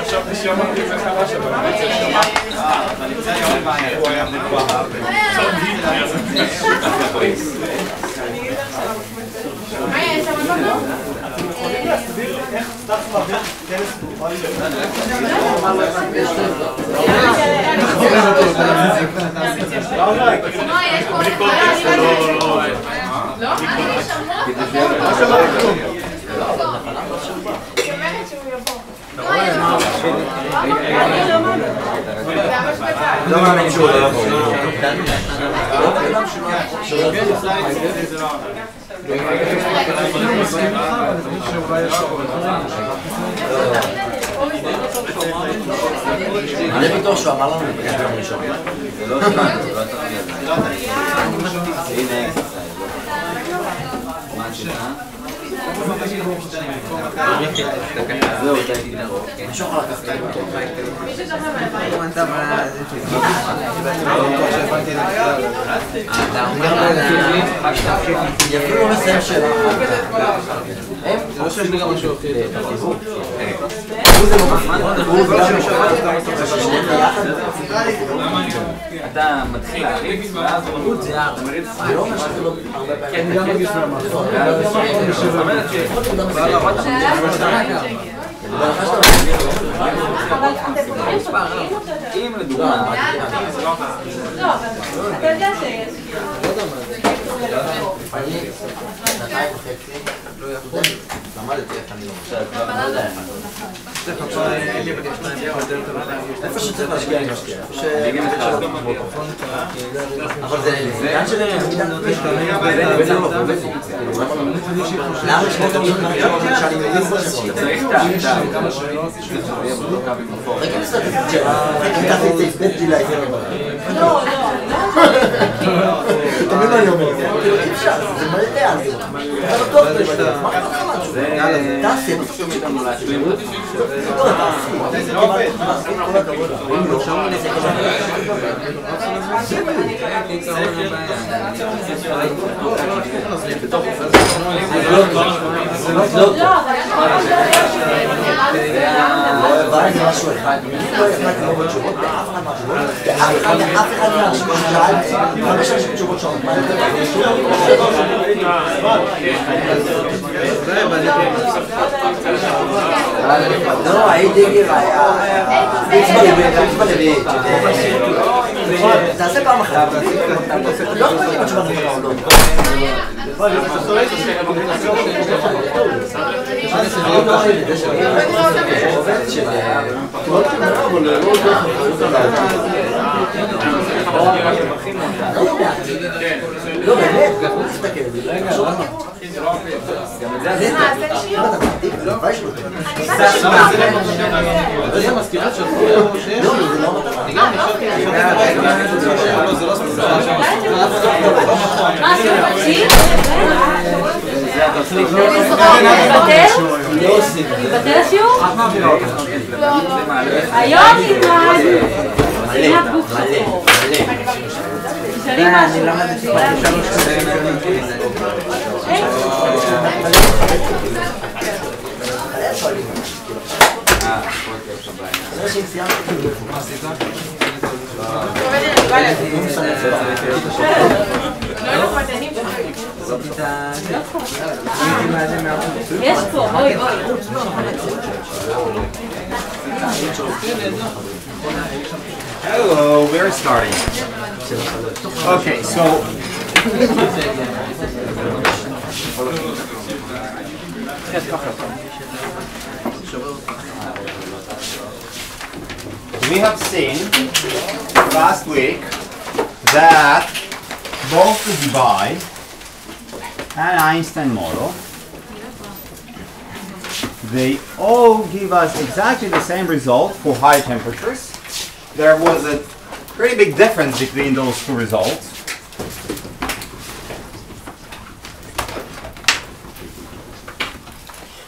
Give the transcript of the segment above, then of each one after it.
חשבתי שאמרתי את זה חדש, אבל בעצם שמעתי. אתה נמצא יום בעיה. הוא היה מבואה. מה יש שם לא? יכולים להסביר איך סטאס מעביר כנס גלובלי? יש פה לא? לא שמעתי כלום. שאומרת שהוא יבוא. לא מאמין שהוא לא יבוא. אני בטוח שהוא אמר לנו לפגש ביום ראשון. זה לא שלנו, זה לא אתה. הנה מה השאלה? זהו, אתה הייתי נרוק. נשוך על הכפתיים. מישהו זוכר מהבית? אתה אומר יפילו מסיים שאלה. זה לא שיש לי גם משהו אחר. אתה מתחיל להריץ ואז הוא מריץ זה לא אומר שאתה לא הרבה פעמים אני גם מרגיש מהמשהו. זאת אומרת אם לדוגמה לא, אתה יודע שיש. אני שנתיים וחצי לא יכול למדתי איך אני לא חושב לא יודע איפה שצריך להשקיע אני משקיע אבל זה עניין של למה לשמור גם שאני מבין פה שצריך כמה שאלות רגע סטטיסטיקל ככה את הספקתי להיפר לא תמיד אני אומר זה מלא אז אתה בטוח זה מה אתה משהו תעשי אתה שומע איתנו להשלים זה לא עובד כל הכבוד זה משהו אחד אף אחד מהאנשים ששאלתי 5 אנשים תשובות שונות לא, הייתי תעשה פעם אחת לא אכפת לי מה תשובה נכונה או לא באמת, תסתכל זה המזכירות שלך זה לא ספציפי להתבטל השיעור? היום נלמד ספינת גוף שחור תשאלי משהו יש פה, אוי Hello, we're starting. Okay, so we have seen last week that both the Debye and Einstein model, they all give us exactly the same result for high temperatures. There was a pretty big difference between those two results.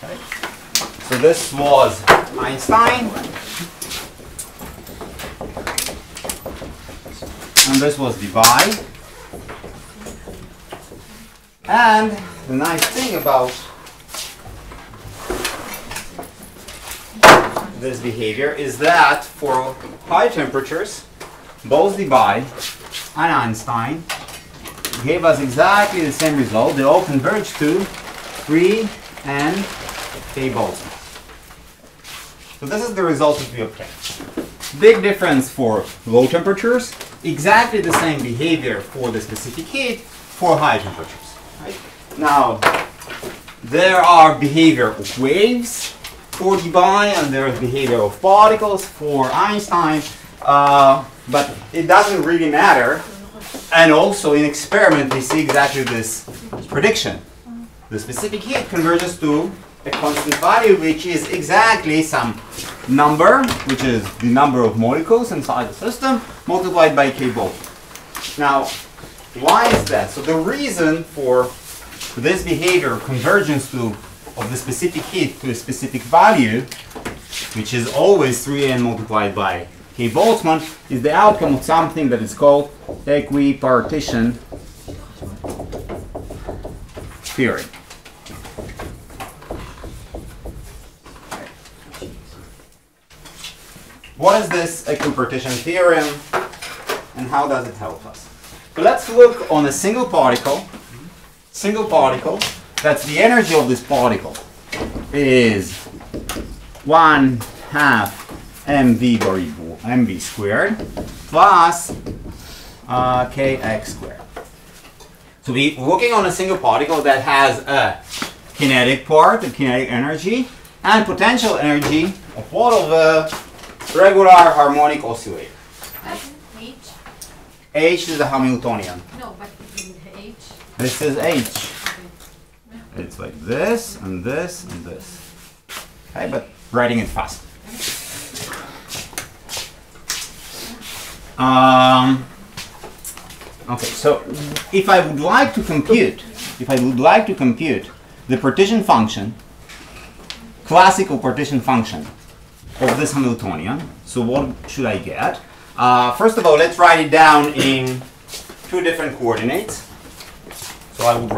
Okay. So this was Einstein, and this was Debye. And the nice thing about this behavior is that for high temperatures, Bose-Debye and Einstein gave us exactly the same result. They all converge to 3 and K Boltzmann. So this is the result that we obtained. Big difference for low temperatures, exactly the same behavior for the specific heat for high temperatures. Right? Now, there are behavior of waves for Debye and there is behavior of particles for Einstein, but it doesn't really matter. And also in experiment we see exactly this prediction. The specific heat converges to a constant value which is exactly some number, which is the number of molecules inside the system, multiplied by K Boltzmann. Now, why is that? So the reason for this behavior, convergence of the specific heat to a specific value, which is always 3n multiplied by K Boltzmann, is the outcome of something that is called equipartition theory. What is this equipartition theorem and how does it help us? So let's look on a single particle. That's the energy of this particle is 1/2 mv squared plus kx squared. So we're looking on a single particle that has a kinetic part, a kinetic energy, and potential energy of what of a regular harmonic oscillator. H? H is the Hamiltonian. No, but in H. This is H. It's like this and this and this. Okay, but writing it fast. Okay, so if I would like to compute the partition function, classical partition function of this Hamiltonian, so what should I get? First of all, let's write it down in 2 different coordinates. So I would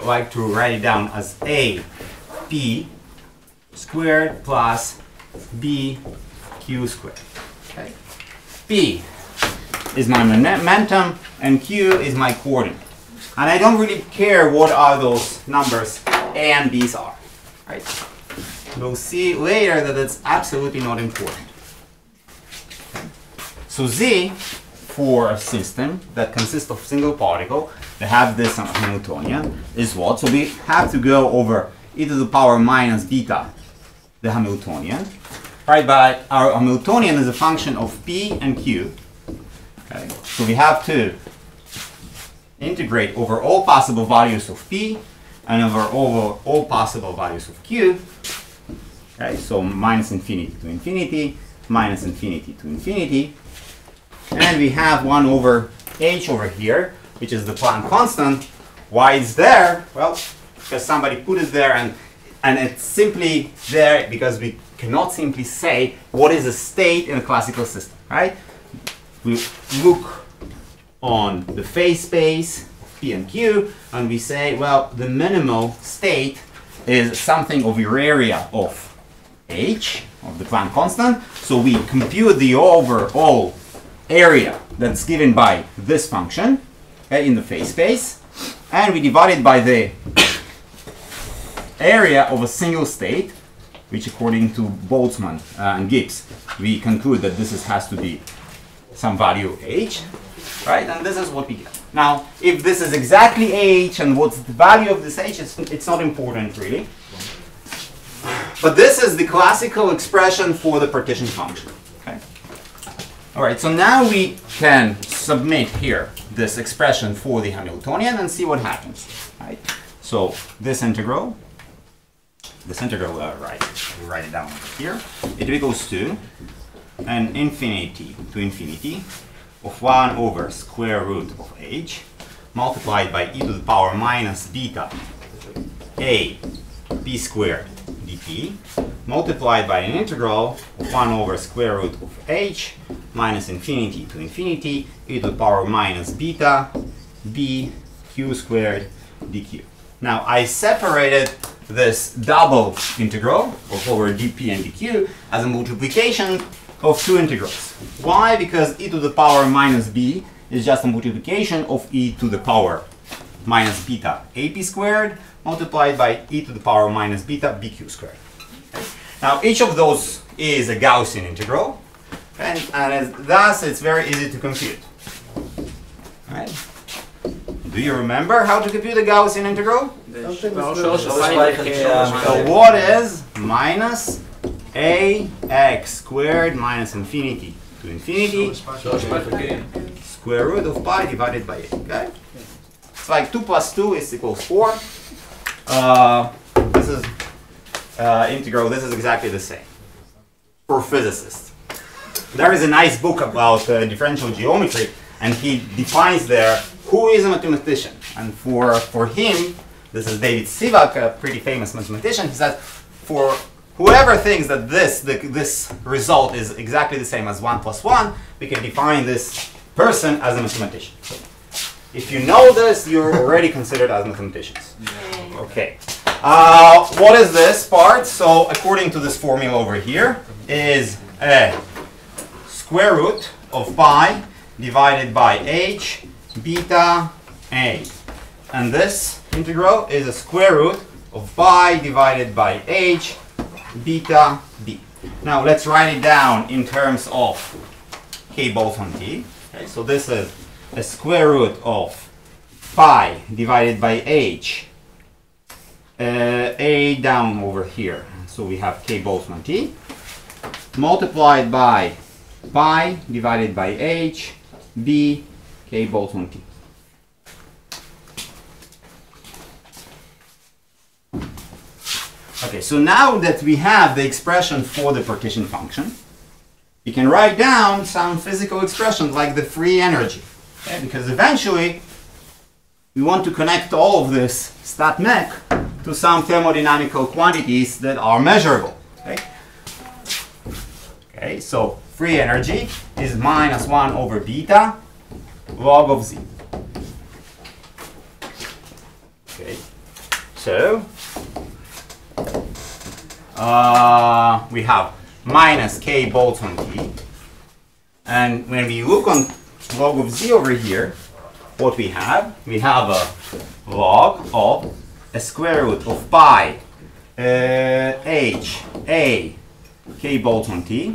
like to write it down as a p squared plus b q squared. Okay. P is my momentum and q is my coordinate. And I don't really care what are those numbers a and b's are. Right? We'll see later that it's absolutely not important. Okay. So z for a system that consists of single particle that have this Hamiltonian is what? So we have to go over e to the power minus beta, the Hamiltonian. Right, but our Hamiltonian is a function of p and q. Okay. So we have to integrate over all possible values of p and over all possible values of q. Okay, so minus infinity to infinity, minus infinity to infinity. And we have 1 over h over here, which is the Planck constant. Why it's there? Well, because somebody put it there and it's simply there because we cannot simply say what is a state in a classical system, right? We look on the phase space of P and Q and we say, well, the minimal state is something of your area of h, of the Planck constant. So we compute the overall area that's given by this function, okay, in the phase space, and we divide it by the area of a single state, which according to Boltzmann and Gibbs, we conclude that this has to be some value h, right? And this is what we get. Now, if this is exactly h and what's the value of this h, it's not important really. But this is the classical expression for the partition function. Okay. All right, so now we can submit here this expression for the Hamiltonian and see what happens. Right? So this integral, write it down here. It equals to an infinity to infinity of 1 over square root of h multiplied by e to the power minus beta a p squared dt multiplied by an integral of 1 over square root of h minus infinity to infinity e to the power minus beta b q squared dq. Now I separated this double integral of over dp and dq as a multiplication of two integrals. Why? Because e to the power minus b is just a multiplication of e to the power minus beta ap squared multiplied by e to the power minus beta bq squared. Okay. Now each of those is a Gaussian integral, and thus it's very easy to compute. Right? Do you remember how to compute a Gaussian integral? So what is minus ax squared minus infinity to infinity square root of pi divided by a. Okay? It's like 2 plus 2 is equals 4. This is integral. This is exactly the same for physicists. There is a nice book about differential geometry, and he defines there who is a mathematician. And for him, this is David Sivak, a pretty famous mathematician. He says, for whoever thinks that this result is exactly the same as 1 plus 1, we can define this person as a mathematician. So if you know this, you're already considered as mathematicians. Okay. What is this part? So according to this formula over here, is a square root of pi divided by h beta a. And this integral is a square root of pi divided by h beta b. Now let's write it down in terms of k Boltzmann t. Okay, so this is a square root of pi divided by h a down over here. So we have k Boltzmann t multiplied by pi divided by h b k Boltzmann t. Okay, so now that we have the expression for the partition function, we can write down some physical expressions like the free energy. Okay? Because eventually we want to connect all of this stat mech to some thermodynamical quantities that are measurable. Okay? Okay, so free energy is minus 1 over beta log of z. Okay, so we have minus k Boltzmann t, and when we look on log of z over here, what we have a log of a square root of pi h a k Boltzmann t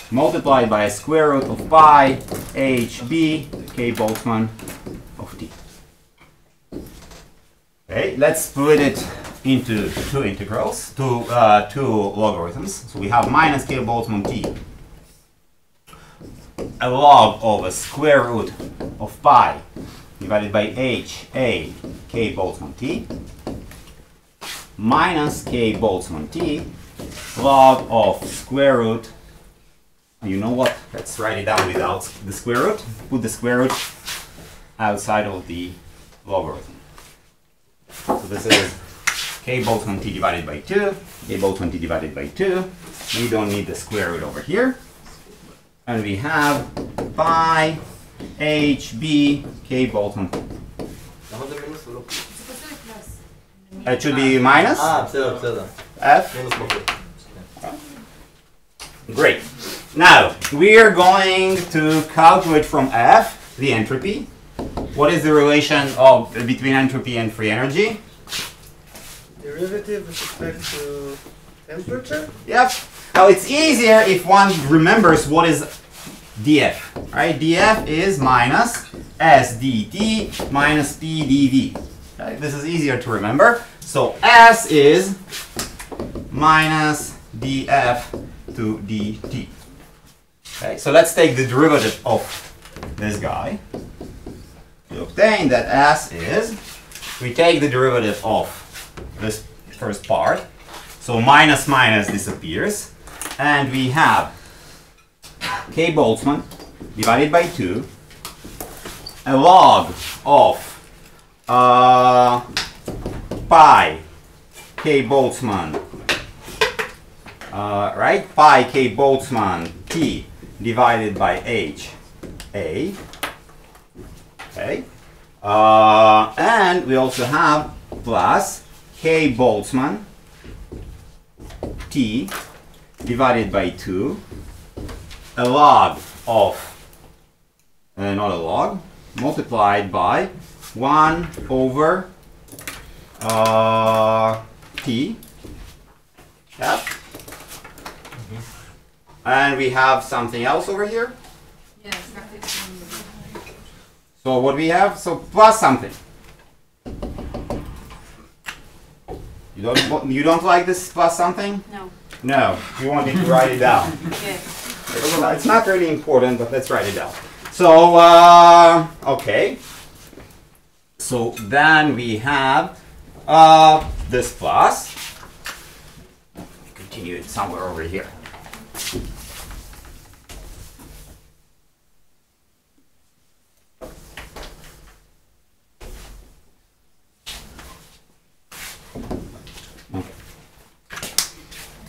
multiplied by a square root of pi h b k Boltzmann of t. Okay, let's split it into two integrals, two logarithms. So we have minus k Boltzmann t, a log of a square root of pi divided by h a k Boltzmann t minus k Boltzmann t log of square root. You know what? Let's write it down without the square root. Put the square root outside of the logarithm. So this is k Boltzmann t divided by 2, k Boltzmann t divided by 2. We don't need the square root over here. And we have pi h b k Boltzmann t. It should be minus f. Great. Now we are going to calculate from f the entropy. What is the relation of between entropy and free energy? Derivative with respect to temperature? Yep. Now it's easier if one remembers what is df. Right? df is minus s dt minus p dv. Okay? This is easier to remember. So s is minus df to dt. Okay? So let's take the derivative of this guy. To obtain that s is, we take the derivative of this first part. So minus minus disappears. And we have k Boltzmann divided by 2, a log of pi k Boltzmann, right? Pi k Boltzmann t divided by h a. Okay. And we also have plus k K Boltzmann T divided by 2, a log of, not a log, multiplied by 1 over T. Yep. And we have something else over here. Yes. So what we have, so plus something. You don't like this plus something? No. No, you want me to write it down. Yes. It's not really important, but let's write it down. So, okay. So then we have this plus. Continue it somewhere over here.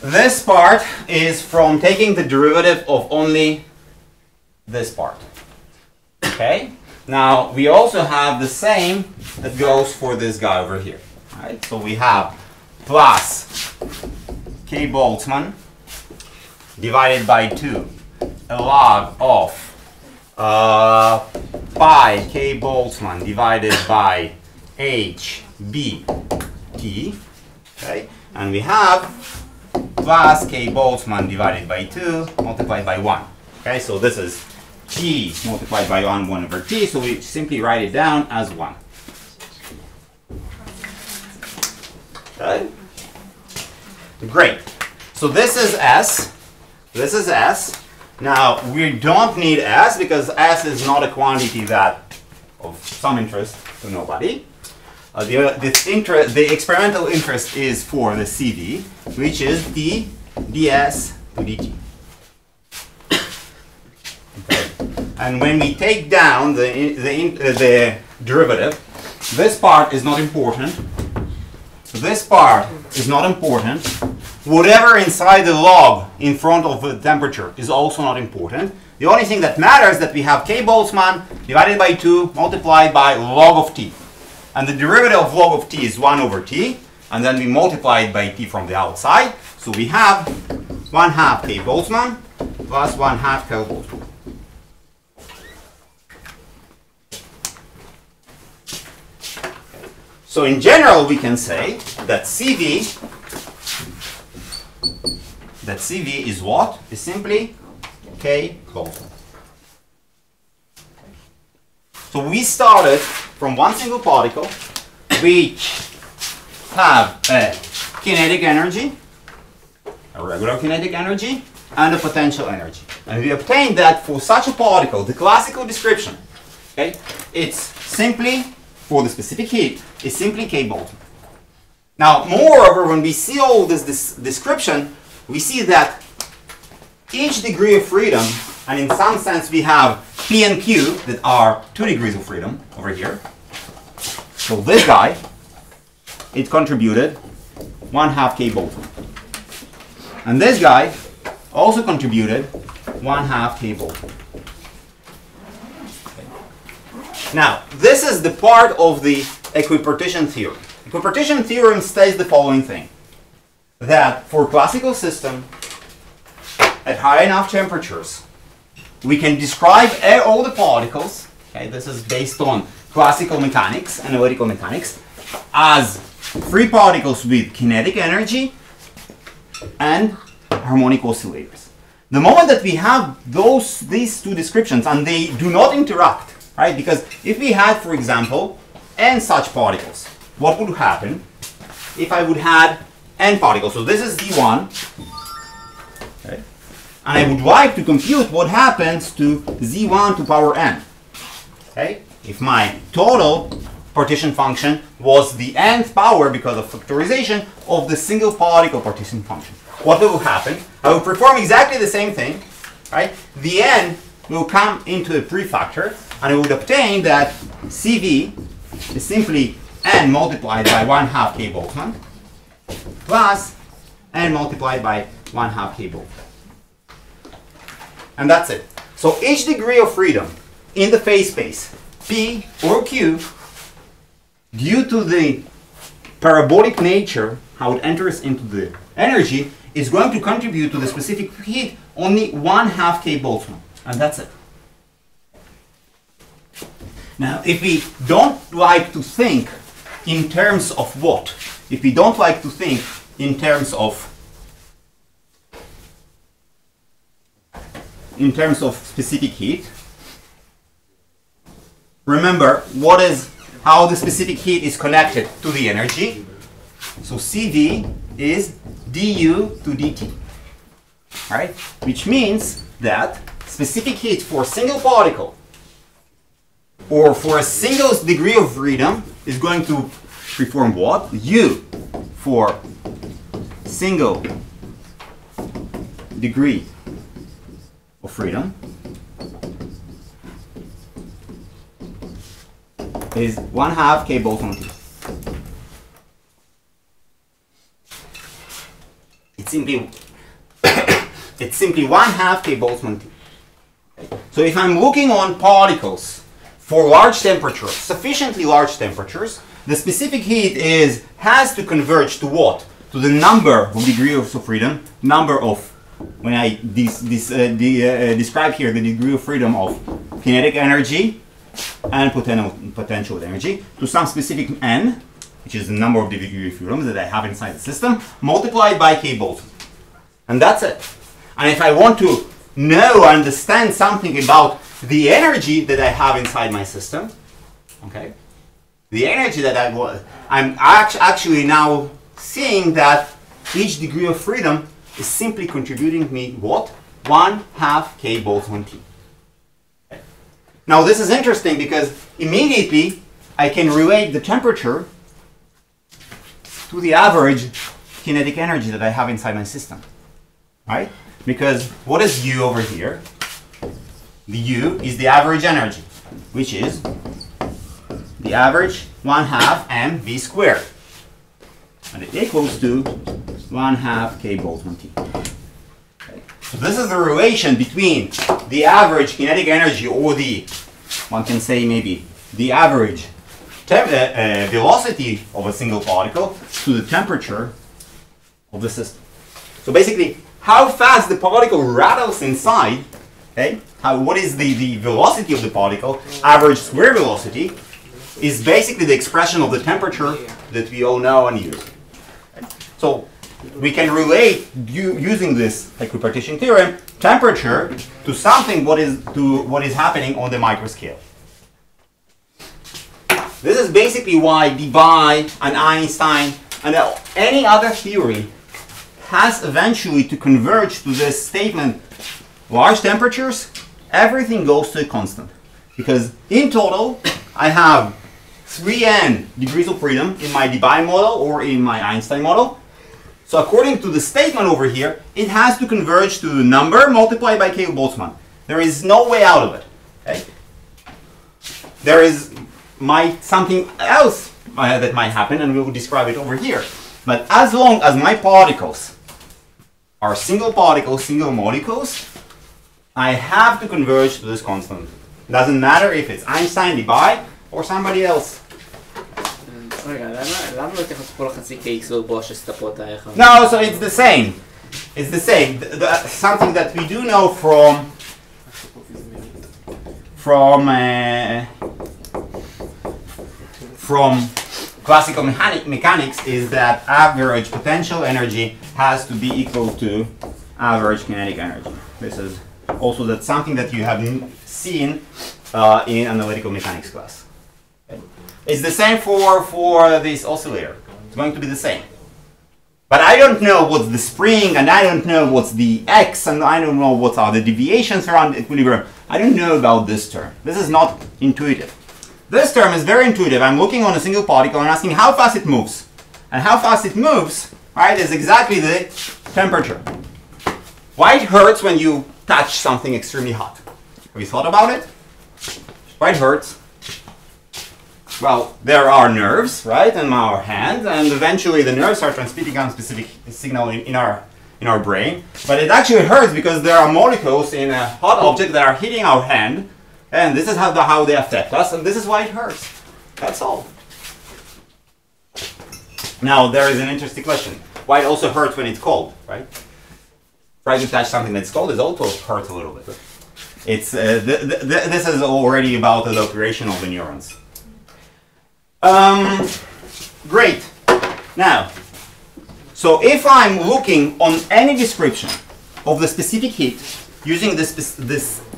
This part is from taking the derivative of only this part. Okay? Now, we also have the same that goes for this guy over here. Right? So we have plus K Boltzmann divided by 2, a log of pi K Boltzmann divided by H B T. Okay? And we have plus K Boltzmann divided by 2 multiplied by 1. Okay, so this is T multiplied by 1 over T, so we simply write it down as 1. Okay. Great. So this is S. This is S. Now, we don't need S because S is not a quantity that of some interest to nobody. The experimental interest is for the CV, which is d ds to dt. Okay. And when we take down the derivative, this part is not important. This part is not important. Whatever inside the log in front of the temperature is also not important. The only thing that matters is that we have K Boltzmann divided by 2 multiplied by log of T. And the derivative of log of T is 1 over T. And then we multiply it by T from the outside. So we have 1/2 K Boltzmann plus 1/2 K Boltzmann. So in general, we can say that CV is what? Is simply K Boltzmann. So we started from one single particle, which have a kinetic energy, a regular kinetic energy, and a potential energy. And we obtained that for such a particle, the classical description, okay, it's simply, for the specific heat, is simply K Boltzmann. Now, moreover, when we see all this description, we see that each degree of freedom, and in some sense we have P and Q that are 2 degrees of freedom over here. So this guy, it contributed 1/2 K Boltzmann. And this guy also contributed 1/2 K Boltzmann. Okay. Now, this is the part of the equipartition theorem. Equipartition theorem states the following thing, that for classical system at high enough temperatures, we can describe all the particles, okay, this is based on classical mechanics, analytical mechanics, as free particles with kinetic energy and harmonic oscillators. The moment that we have these two descriptions and they do not interact, right? Because if we had, for example, n such particles, what would happen if I would have n particles? So this is d1, okay? And I would like to compute what happens to z1 to power n. Okay? If my total partition function was the nth power because of factorization of the single particle partition function. What will happen? I will perform exactly the same thing, right? The n will come into a prefactor, and I would obtain that CV is simply n multiplied by 1/2 K Boltzmann plus n multiplied by 1/2 K Boltzmann. And that's it. So each degree of freedom in the phase space, P or Q, due to the parabolic nature, how it enters into the energy, is going to contribute to the specific heat only 1/2 K Boltzmann, and that's it. Now, if we don't like to think in terms of what? If we don't like to think in terms of specific heat, remember how the specific heat is connected to the energy. So CV is du to dt, right? Which means that specific heat for a single particle or for a single degree of freedom is going to perform what? U for single degree of freedom is 1/2 K Boltzmann T. It's simply 1/2 K Boltzmann T. So if I'm looking on particles for large temperatures, sufficiently large temperatures, the specific heat has to converge to what? To the number of degrees of freedom, number of, when I describe here the degree of freedom of kinetic energy and potential energy, to some specific n, which is the number of degree of freedom that I have inside the system, multiplied by K Boltzmann. And that's it. And if I want to understand something about the energy that I have inside my system, okay, the energy that I'm actually now seeing that each degree of freedom is simply contributing me what? 1/2 K Boltzmann T. Okay. Now this is interesting because immediately I can relate the temperature to the average kinetic energy that I have inside my system, right? Because what is U over here? The U is the average energy, which is the average 1/2 mv squared. And it equals to 1/2 K Boltzmann T. Okay. So this is the relation between the average kinetic energy, or one can say maybe the average velocity of a single particle to the temperature of the system. So basically, how fast the particle rattles inside, okay? What is the velocity of the particle, average square velocity, is basically the expression of the temperature that we all know and use. Okay? So we can relate, using this equipartition theorem, temperature to something what is happening on the microscale. This is basically why Debye and Einstein and any other theory has eventually to converge to this statement: large temperatures, everything goes to a constant. Because in total, I have 3n degrees of freedom in my Debye model or in my Einstein model. So according to the statement over here, it has to converge to the number multiplied by K Boltzmann. There is no way out of it. Okay? There is something else that might happen, and we will describe it over here. But as long as my particles are single particles, single molecules, I have to converge to this constant. Doesn't matter if it's Einstein, Debye, or somebody else. No, so it's the same. It's the same. Something that we do know from classical mechanics is that average potential energy has to be equal to average kinetic energy. This is also something that you have seen in analytical mechanics class. Okay. It's the same for this oscillator. It's going to be the same. But I don't know what's the spring, and I don't know what's the x, and I don't know what are the deviations around equilibrium. I don't know about this term. This is not intuitive. This term is very intuitive. I'm looking on a single particle and asking how fast it moves. And how fast it moves, right, is exactly the temperature. Why it hurts when you touch something extremely hot? Have you thought about it? Why it hurts? Well, there are nerves, right, in our hand, and eventually the nerves are transmitting a specific signal in our brain. But it actually hurts because there are molecules in a hot object that are hitting our hand, and this is how they affect us, and this is why it hurts. That's all. Now there is an interesting question. Why it also hurts when it's cold, right? Try to touch something that's cold, it also hurts a little bit. It's this is already about the operation of the neurons. Great. Now, so if I'm looking on any description of the specific heat using this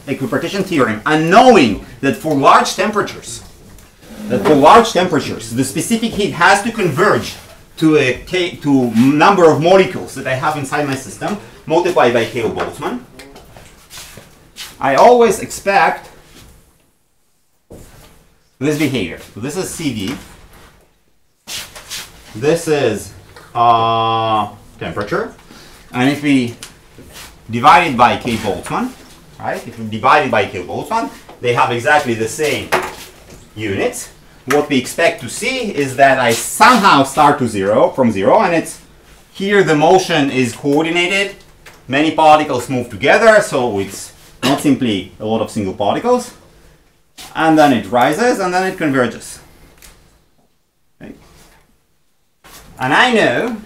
equipartition theorem and knowing that for large temperatures, the specific heat has to converge to number of molecules that I have inside my system multiplied by K of Boltzmann, I always expect this behavior. So this is CV. This is temperature. And if we divide it by K Boltzmann, right? If we divide it by K Boltzmann, they have exactly the same units. What we expect to see is that I somehow start from zero, and it's here the motion is coordinated. Many particles move together, so it's not simply a lot of single particles. And then it rises, and then it converges. Okay. And I know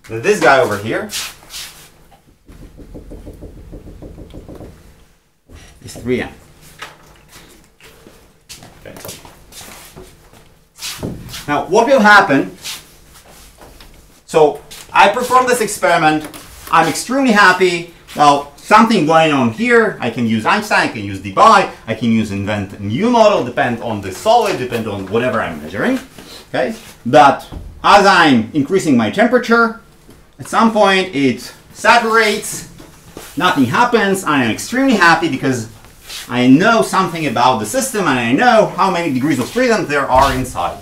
that this guy over here is 3m. Okay. Now, what will happen? So, I perform this experiment. I'm extremely happy. Well, something going on here. I can use Einstein, I can use Debye, I can invent a new model, depend on the solid, depend on whatever I'm measuring. Okay? But as I'm increasing my temperature, at some point it saturates, nothing happens, I am extremely happy because I know something about the system and I know how many degrees of freedom there are inside.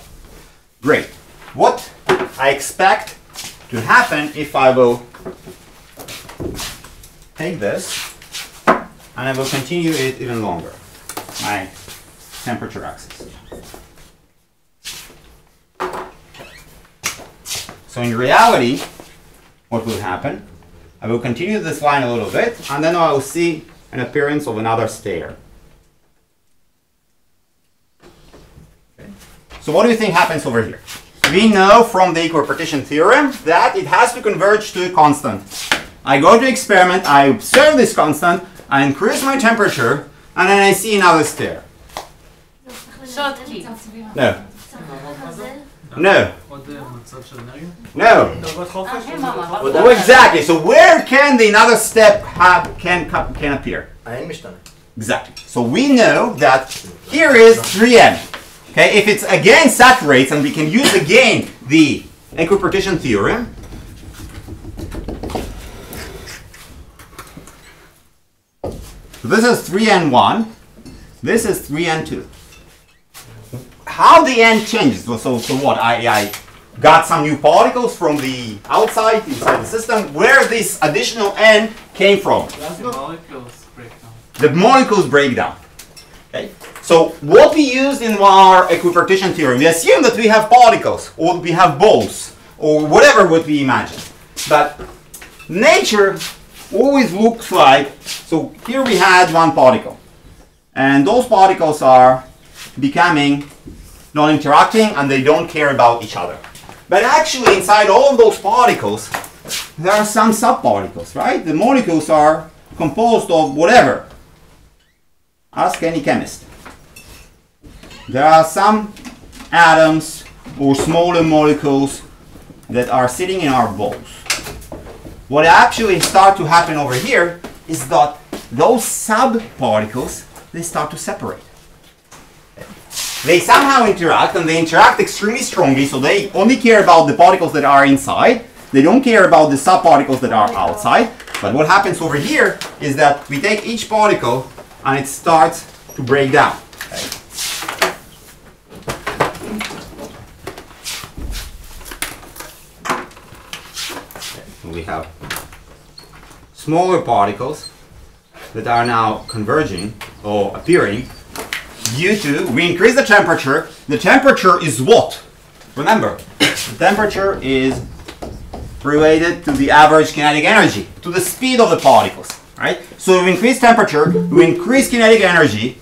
Great. What I expect to happen if I will take this and I will continue it even longer, my temperature axis. So in reality, what will happen? I will continue this line a little bit and then I will see an appearance of another stair. Okay. So what do you think happens over here? We know from the equipartition theorem that it has to converge to a constant. I go to experiment, I observe this constant, I increase my temperature, and then I see another stair. No. No. No. Oh, exactly. So where can the another step can appear? Exactly. So we know that here is 3n. Okay, if it's again saturates, and we can use again the equipartition theorem. So this is 3n1, this is 3n2. How the n changes? So what? I got some new particles from the outside, inside the system. Where this additional n came from? The molecules break down. The molecules break down. Okay. So what we used in our equipartition theorem, we assume that we have particles, or we have balls, or whatever what we imagine. But nature always looks like, so here we had one particle. And those particles are becoming non-interacting and they don't care about each other. But actually inside all of those particles, there are some subparticles, right? The molecules are composed of whatever. Ask any chemist. There are some atoms or smaller molecules that are sitting in our balls. What actually starts to happen over here is that those subparticles, they start to separate. They somehow interact, and they interact extremely strongly, so they only care about the particles that are inside. They don't care about the subparticles that are outside. But what happens over here is that we take each particle and it starts to break down. Okay. We have smaller particles that are now converging or appearing due to, we increase the temperature. The temperature is what? Remember, the temperature is related to the average kinetic energy, to the speed of the particles, right? So we increase temperature, we increase kinetic energy,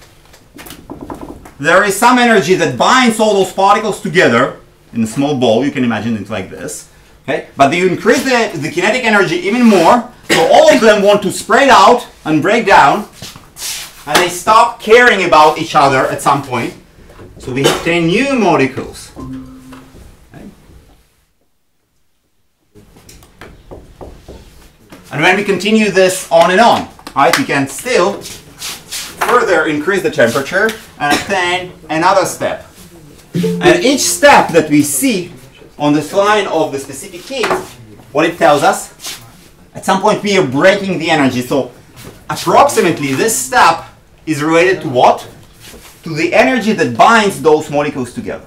there is some energy that binds all those particles together in a small ball. You can imagine it like this. Okay? But you increase the kinetic energy even more, so all of them want to spread out and break down, and they stop caring about each other at some point. So we obtain new molecules. Okay? And when we continue this on and on, right, we can still further increase the temperature and obtain another step. And each step that we see on this line of the specific heat, what it tells us, at some point we are breaking the energy. So approximately this step is related to what? To the energy that binds those molecules together.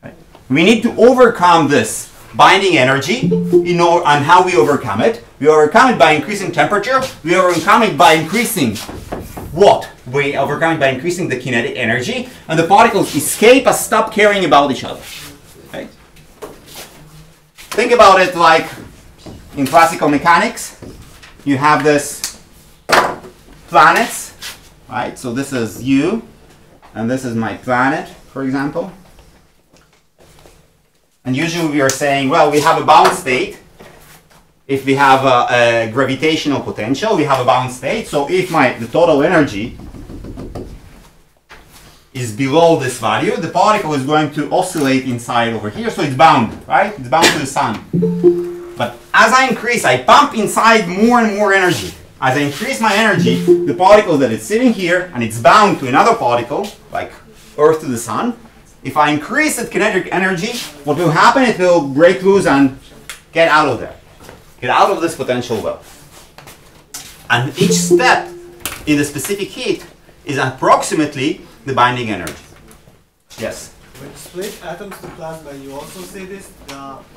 Right? We need to overcome this binding energy, and how we overcome it. We overcome it by increasing temperature. We overcome it by increasing what? We overcome it by increasing the kinetic energy, and the particles escape and stop caring about each other. Okay? Think about it like in classical mechanics. You have this planets, right? So this is you, and this is my planet, for example. And usually we are saying, well, we have a bound state. If we have a gravitational potential, we have a bound state. So if the total energy is below this value, the particle is going to oscillate inside over here, so it's bound, right? It's bound to the sun. But as I increase, I pump inside more and more energy. As I increase my energy, the particle that is sitting here, and it's bound to another particle, like Earth to the sun, if I increase that kinetic energy, what will happen, it will break loose and get out of there. Get out of this potential well. And each step in the specific heat is approximately the binding energy. Yes? When you split atoms to plasma, you also see this?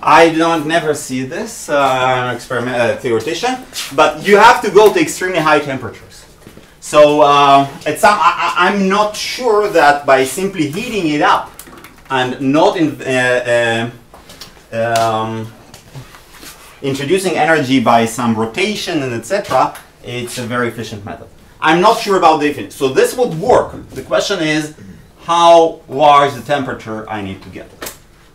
I don't never see this. I'm an theoretician. But you have to go to extremely high temperatures. So I'm not sure that by simply heating it up and not introducing energy by some rotation and etc., it's a very efficient method. I'm not sure about the efficiency. So this would work. The question is how large the temperature I need to get.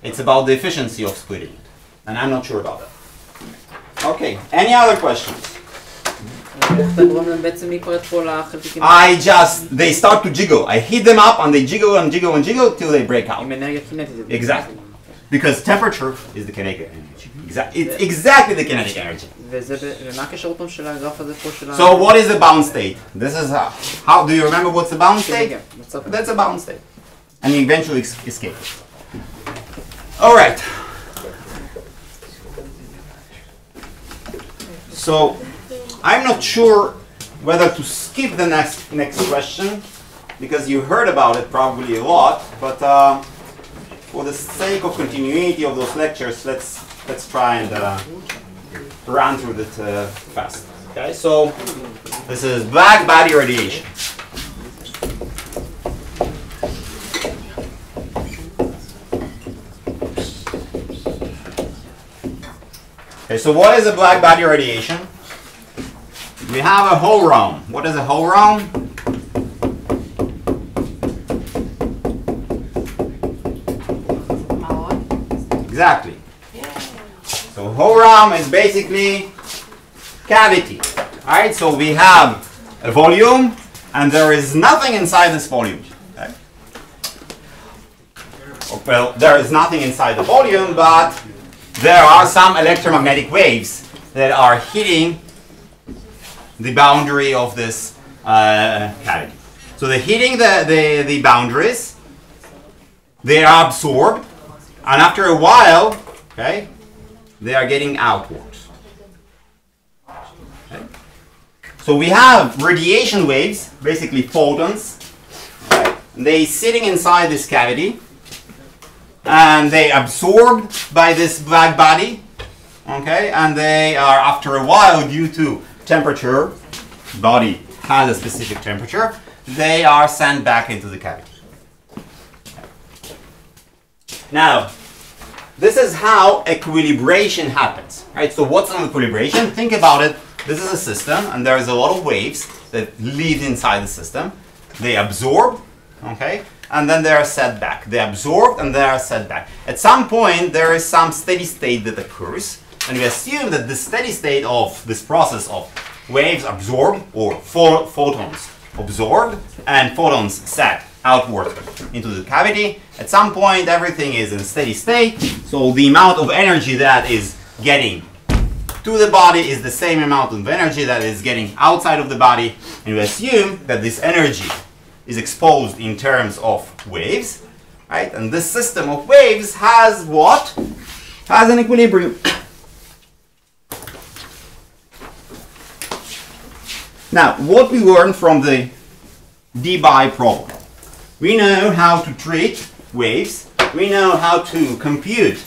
It's about the efficiency of splitting it. And I'm not sure about that. Okay, any other questions? They start to jiggle. I heat them up and they jiggle and jiggle and jiggle till they break out. Exactly. Because temperature is the kinetic energy. It's exactly the kinetic energy. So what is the bound state? This is how do you remember what's the bound state? That's a bound state. And you eventually escape it. Alright. So I'm not sure whether to skip the next question because you heard about it probably a lot, but for the sake of continuity of those lectures, let's try and run through it fast. Okay, so this is black body radiation. Okay, so what is a black body radiation? We have a whole realm. What is a whole realm? Exactly. So whole realm is basically cavity. Alright, so we have a volume and there is nothing inside this volume. Okay? Well, there is nothing inside the volume, but there are some electromagnetic waves that are hitting the boundary of this cavity. So they're hitting the boundaries, they are absorbed, and after a while, okay, they are getting outwards. Okay. So we have radiation waves, basically photons. Right? They sitting inside this cavity, and they absorbed by this black body. Okay, and they are after a while, due to temperature, body has a specific temperature, they are sent back into the cavity. Now, this is how equilibration happens, right? So what's an equilibration? Think about it. This is a system, and there is a lot of waves that live inside the system. They absorb, okay, and then they are set back. They absorbed and they are set back. At some point, there is some steady state that occurs, and we assume that the steady state of this process of waves absorbed or photons absorbed and photons set outward into the cavity. At some point, everything is in steady state, so the amount of energy that is getting to the body is the same amount of energy that is getting outside of the body, and we assume that this energy is exposed in terms of waves, right? And this system of waves has what? Has an equilibrium. Now, what we learned from the Debye problem. We know how to treat waves. We know how to compute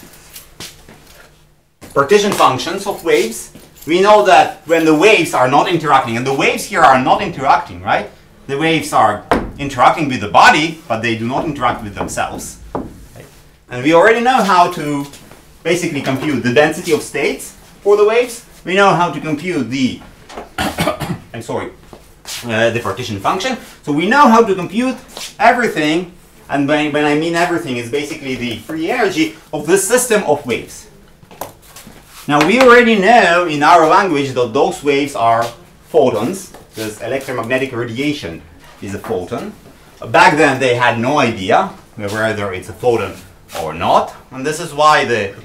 partition functions of waves. We know that when the waves are not interacting, and the waves here are not interacting, right? The waves are interacting with the body, but they do not interact with themselves. Right? And we already know how to basically compute the density of states for the waves. We know how to compute the the partition function. So we know how to compute everything, and when I mean everything, is basically the free energy of this system of waves. Now we already know in our language that those waves are photons, because electromagnetic radiation is a photon. Back then they had no idea whether it's a photon or not, and this is why the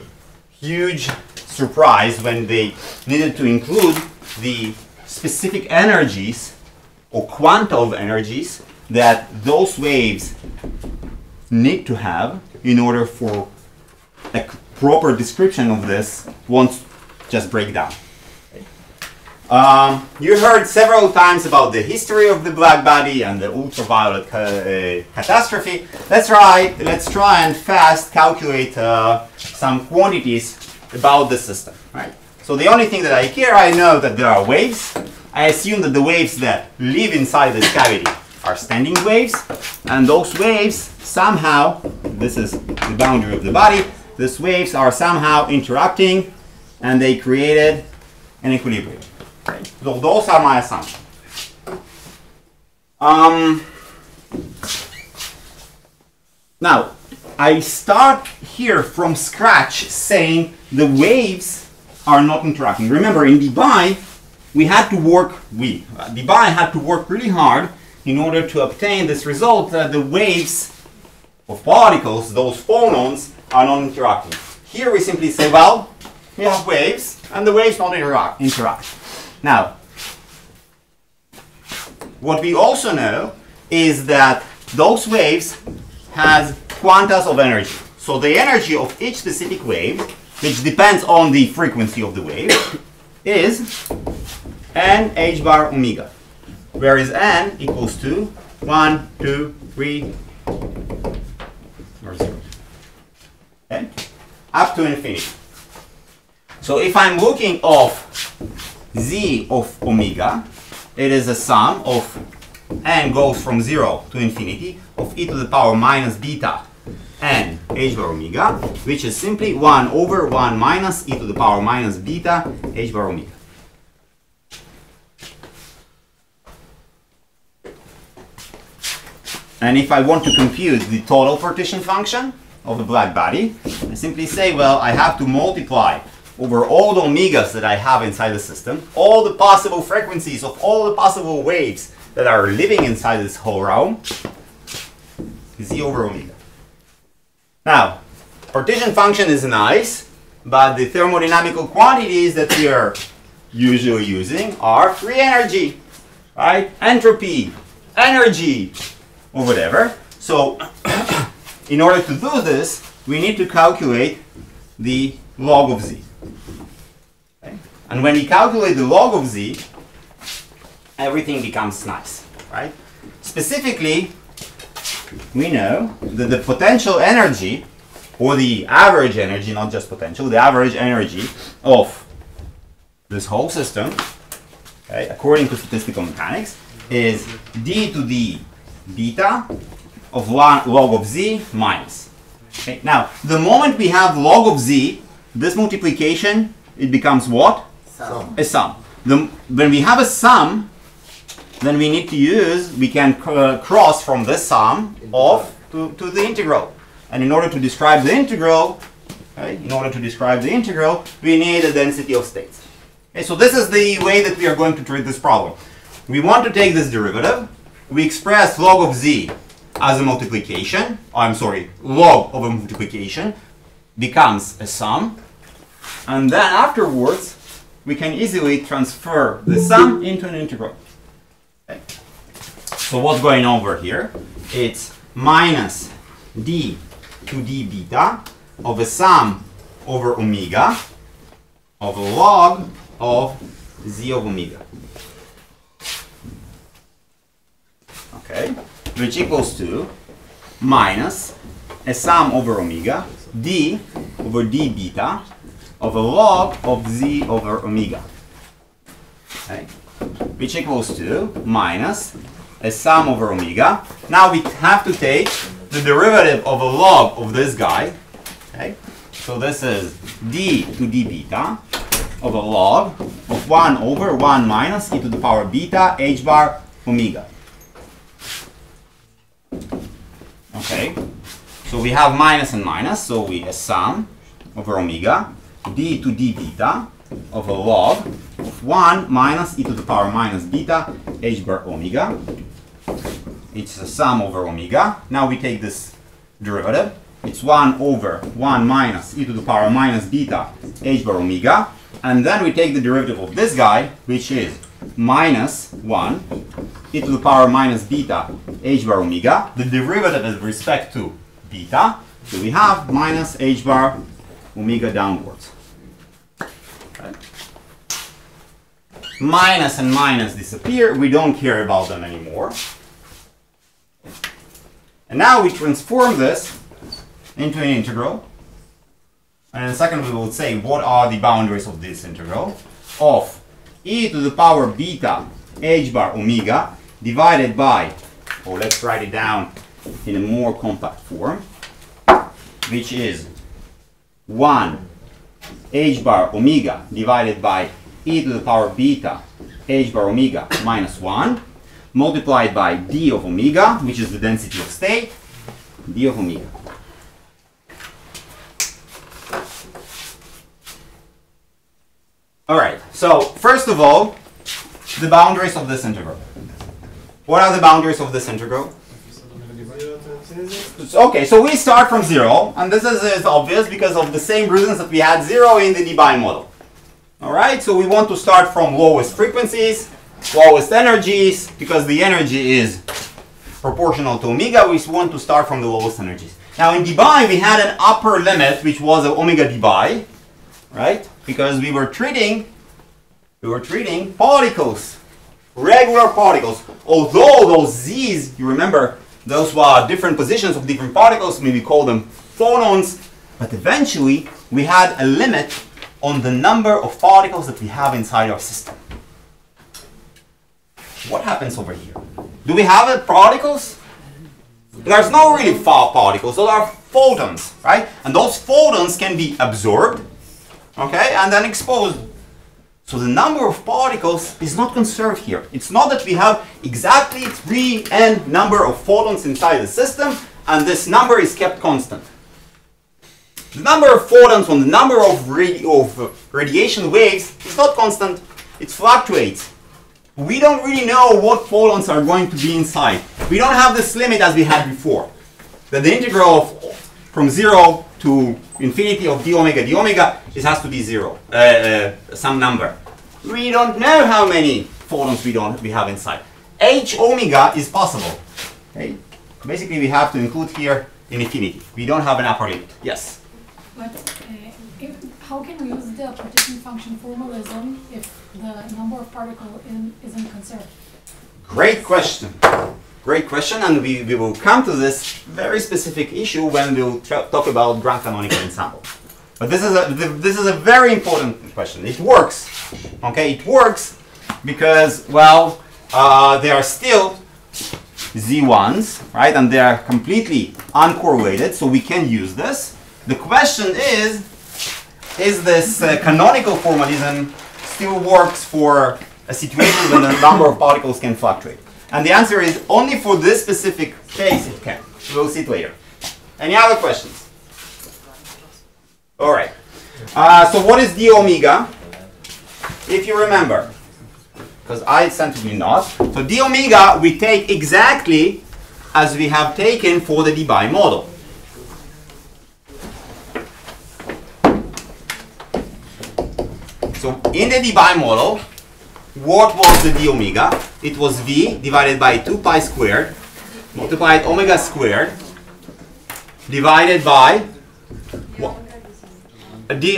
huge surprise when they needed to include the specific energies or quanta of energies that those waves need to have in order for a proper description of this won't just break down. You heard several times about the history of the black body and the ultraviolet catastrophe. Let's try and fast calculate some quantities about the system. Right? So the only thing that I care, I know that there are waves. I assume that the waves that live inside this cavity are standing waves, and those waves somehow, this is the boundary of the body, these waves are somehow interacting and they created an equilibrium. Okay. So those are my assumptions. Now, I start here from scratch saying the waves are not interacting. Remember, in Debye, Debye had to work really hard in order to obtain this result that the waves of particles, those phonons, are not interacting. Here we simply say, well, we have waves, and the waves don't interact. Now, what we also know is that those waves has quantas of energy. So the energy of each specific wave, which depends on the frequency of the wave, is n h bar omega, where is n equals to 1, 2, 3, or 0. Okay? Up to infinity. So if I'm looking of z of omega, it is a sum of n goes from 0 to infinity of e to the power minus beta n h bar omega, which is simply 1 over 1 minus e to the power minus beta h bar omega. And if I want to compute the total partition function of the black body, I simply say, well, I have to multiply over all the omegas that I have inside the system, all the possible frequencies of all the possible waves that are living inside this whole realm, z over omega. Now, partition function is nice, but the thermodynamical quantities that we are usually using are free energy, right? Entropy, energy, or whatever. So, in order to do this, we need to calculate the log of z. Okay? And when we calculate the log of z, everything becomes nice, right? Specifically, we know that the potential energy, or the average energy, not just potential, the average energy of this whole system, okay, according to statistical mechanics, is d to the beta of log of z minus. Okay, now, the moment we have log of z, this multiplication, it becomes what? Sum. A sum. When we have a sum, then we need to use, we can cross from this sum of to the integral. And in order to describe the integral, okay, we need a density of states. Okay, so this is the way that we are going to treat this problem. We want to take this derivative. We express log of z as a multiplication. Log of a multiplication becomes a sum. And then afterwards, we can easily transfer the sum into an integral. Okay. So what's going on over here? It's minus d to d beta of a sum over omega of a log of z of omega. Okay, which equals to minus a sum over omega d over d beta of a log of z over omega. Okay, which equals to minus a sum over omega. Now we have to take the derivative of a log of this guy. Okay, so this is d to d beta of a log of 1 over 1 minus e to the power beta h bar omega. Okay, so we have minus and minus, so we a sum over omega d to d beta of a log of 1 minus e to the power minus beta h bar omega. It's a sum over omega. Now we take this derivative. It's 1 over 1 minus e to the power minus beta h bar omega. And then we take the derivative of this guy, which is minus 1 e to the power minus beta h bar omega. The derivative is with respect to beta. So we have minus h bar omega downwards. Okay. Minus and minus disappear. We don't care about them anymore. And now we transform this into an integral. And in a second we will say what are the boundaries of this integral of e to the power beta h bar omega divided by, or let's write it down in a more compact form, which is 1 h bar omega divided by e to the power beta h bar omega minus 1 multiplied by d of omega, which is the density of state, d of omega. Alright, so first of all, the boundaries of this integral. What are the boundaries of this integral? Okay, so we start from 0, and this is obvious because of the same reasons that we had 0 in the Debye model. Alright, so we want to start from lowest frequencies, lowest energies, because the energy is proportional to omega, we want to start from the lowest energies. Now in Debye we had an upper limit which was omega Debye, right? Because we were treating particles, regular particles. Although those z's, you remember, those were different positions of different particles, maybe call them phonons, but eventually we had a limit on the number of particles that we have inside our system. What happens over here? Do we have particles? There's no really particles, those are photons, right? And those photons can be absorbed, okay, and then exposed. So the number of particles is not conserved here. It's not that we have exactly 3n number of photons inside the system and this number is kept constant. The number of photons on the number of radiation waves is not constant. It fluctuates. We don't really know what photons are going to be inside. We don't have this limit as we had before. That the integral from 0 to infinity of d omega, it has to be 0, some number. We don't know how many photons we have inside. H omega is possible. Okay? Basically, we have to include here an infinity. We don't have an upper limit. Yes? But how can we use the partition function formalism if the number of particles isn't conserved? Great question. Great question, and we will come to this very specific issue when we'll talk about grand canonical ensemble. But this is a very important question. It works, okay? It works because, well, they are still Z1s, right? And they are completely uncorrelated, so we can use this. The question is this canonical formalism still works for a situation when the number of particles can fluctuate? And the answer is only for this specific case it can. We'll see it later. Any other questions? All right. So what is d omega? If you remember, because I scientifically not. So d omega we take exactly as we have taken for the Debye model. So in the Debye model, what was the d omega? It was v divided by 2 pi squared multiplied omega squared divided by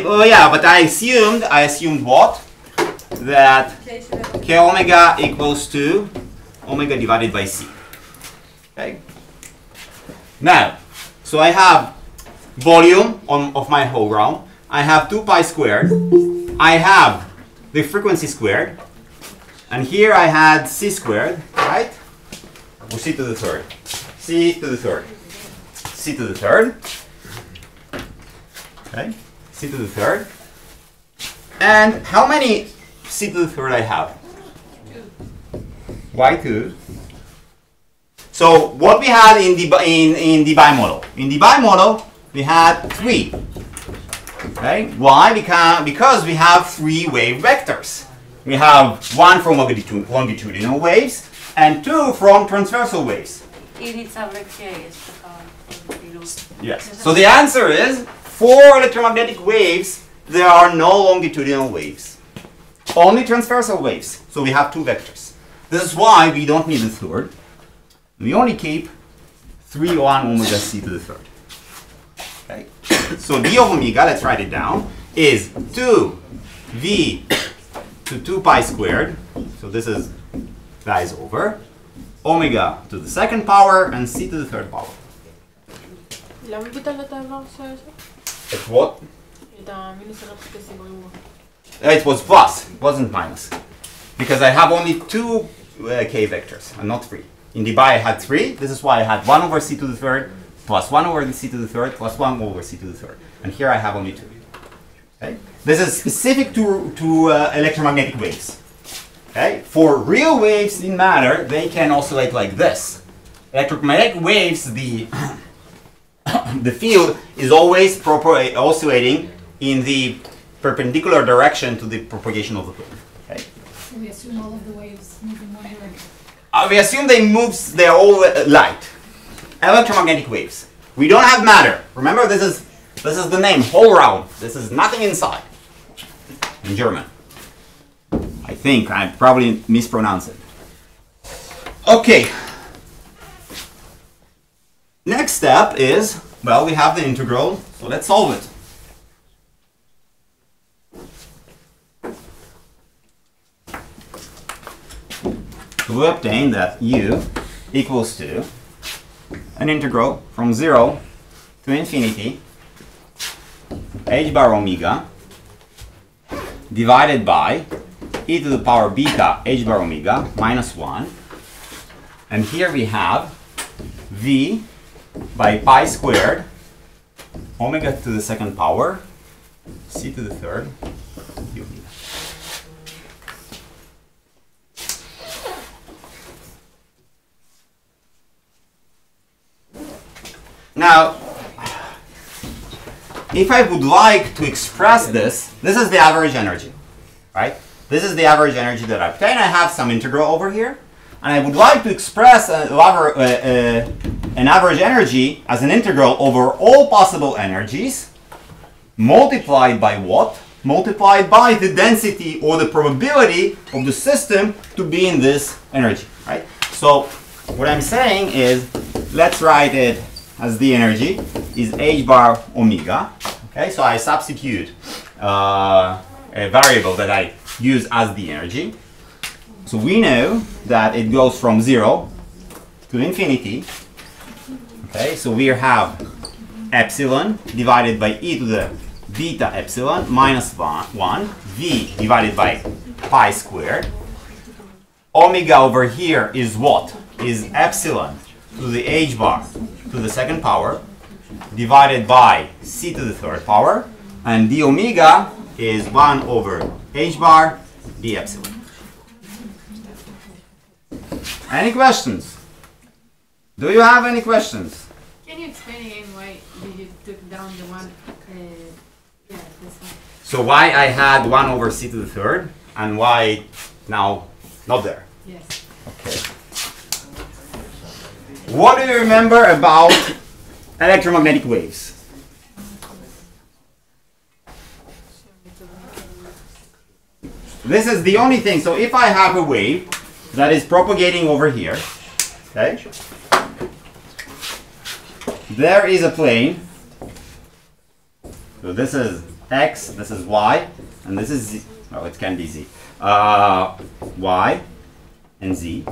oh yeah, but I assumed what? That k omega equals to omega divided by c. Okay. Now, so I have volume of my whole round. I have 2 pi squared. I have the frequency squared. And here I had c squared, right? Or c to the third. C to the third. C to the third. Okay. C to the third. And how many c to the third I have? 2. Why 2? So what we had in Debye model? In Debye model we had 3. Okay. Why? Because we have 3 wave vectors. We have 1 from longitudinal waves and 2 from transversal waves. Yes. So the answer is, for electromagnetic waves, there are no longitudinal waves. Only transversal waves. So we have 2 vectors. This is why we don't need the third. We only keep 3 1 omega c to the third. Okay. So d of omega, let's write it down, is 2v to 2 pi squared. So this is dies over omega to the second power and c to the third power. It's what? It was plus, it wasn't minus. Because I have only 2 k vectors and not 3. In Debye I had 3, this is why I had 1 over c to the third plus 1 over the c to the third plus 1 over c to the third. And here I have only 2. Okay? This is specific to electromagnetic waves. Okay? For real waves in matter, they can oscillate like this. Electromagnetic waves, the field is always oscillating in the perpendicular direction to the propagation of the wave. Okay? So we assume all of the waves move in one direction. We assume they're all light. Electromagnetic waves. We don't have matter. Remember, this is the name, whole round. This is nothing inside. In German. I think I probably mispronounced it. Okay. Next step is, well, we have the integral, so let's solve it. So we obtain that u equals to an integral from 0 to infinity h bar omega divided by e to the power beta h bar omega minus 1. And here we have v by pi squared omega to the second power c to the third d omega. Now, if I would like to express this is the average energy, right? This is the average energy that I obtain. I have some integral over here, and I would like to express an average energy as an integral over all possible energies, multiplied by what? Multiplied by the density or the probability of the system to be in this energy, right? So what I'm saying is, let's write it as the energy is h bar omega. Okay, so I substitute a variable that I use as the energy. So we know that it goes from 0 to infinity. Okay, so we have epsilon divided by e to the beta epsilon minus 1, v divided by pi squared. Omega over here is what? Is epsilon to the h bar to the second power divided by c to the third power, and d omega is 1 over h bar d epsilon. Any questions? Do you have any questions? you explain again why you took down the one? Yeah, this one. So why I had 1 over c to the third, and why now not there. Yes. Okay. What do you remember about electromagnetic waves? This is the only thing. So if I have a wave that is propagating over here, okay, there is a plane. So this is x, this is y, and this is z. Oh, it can be z. Y and z.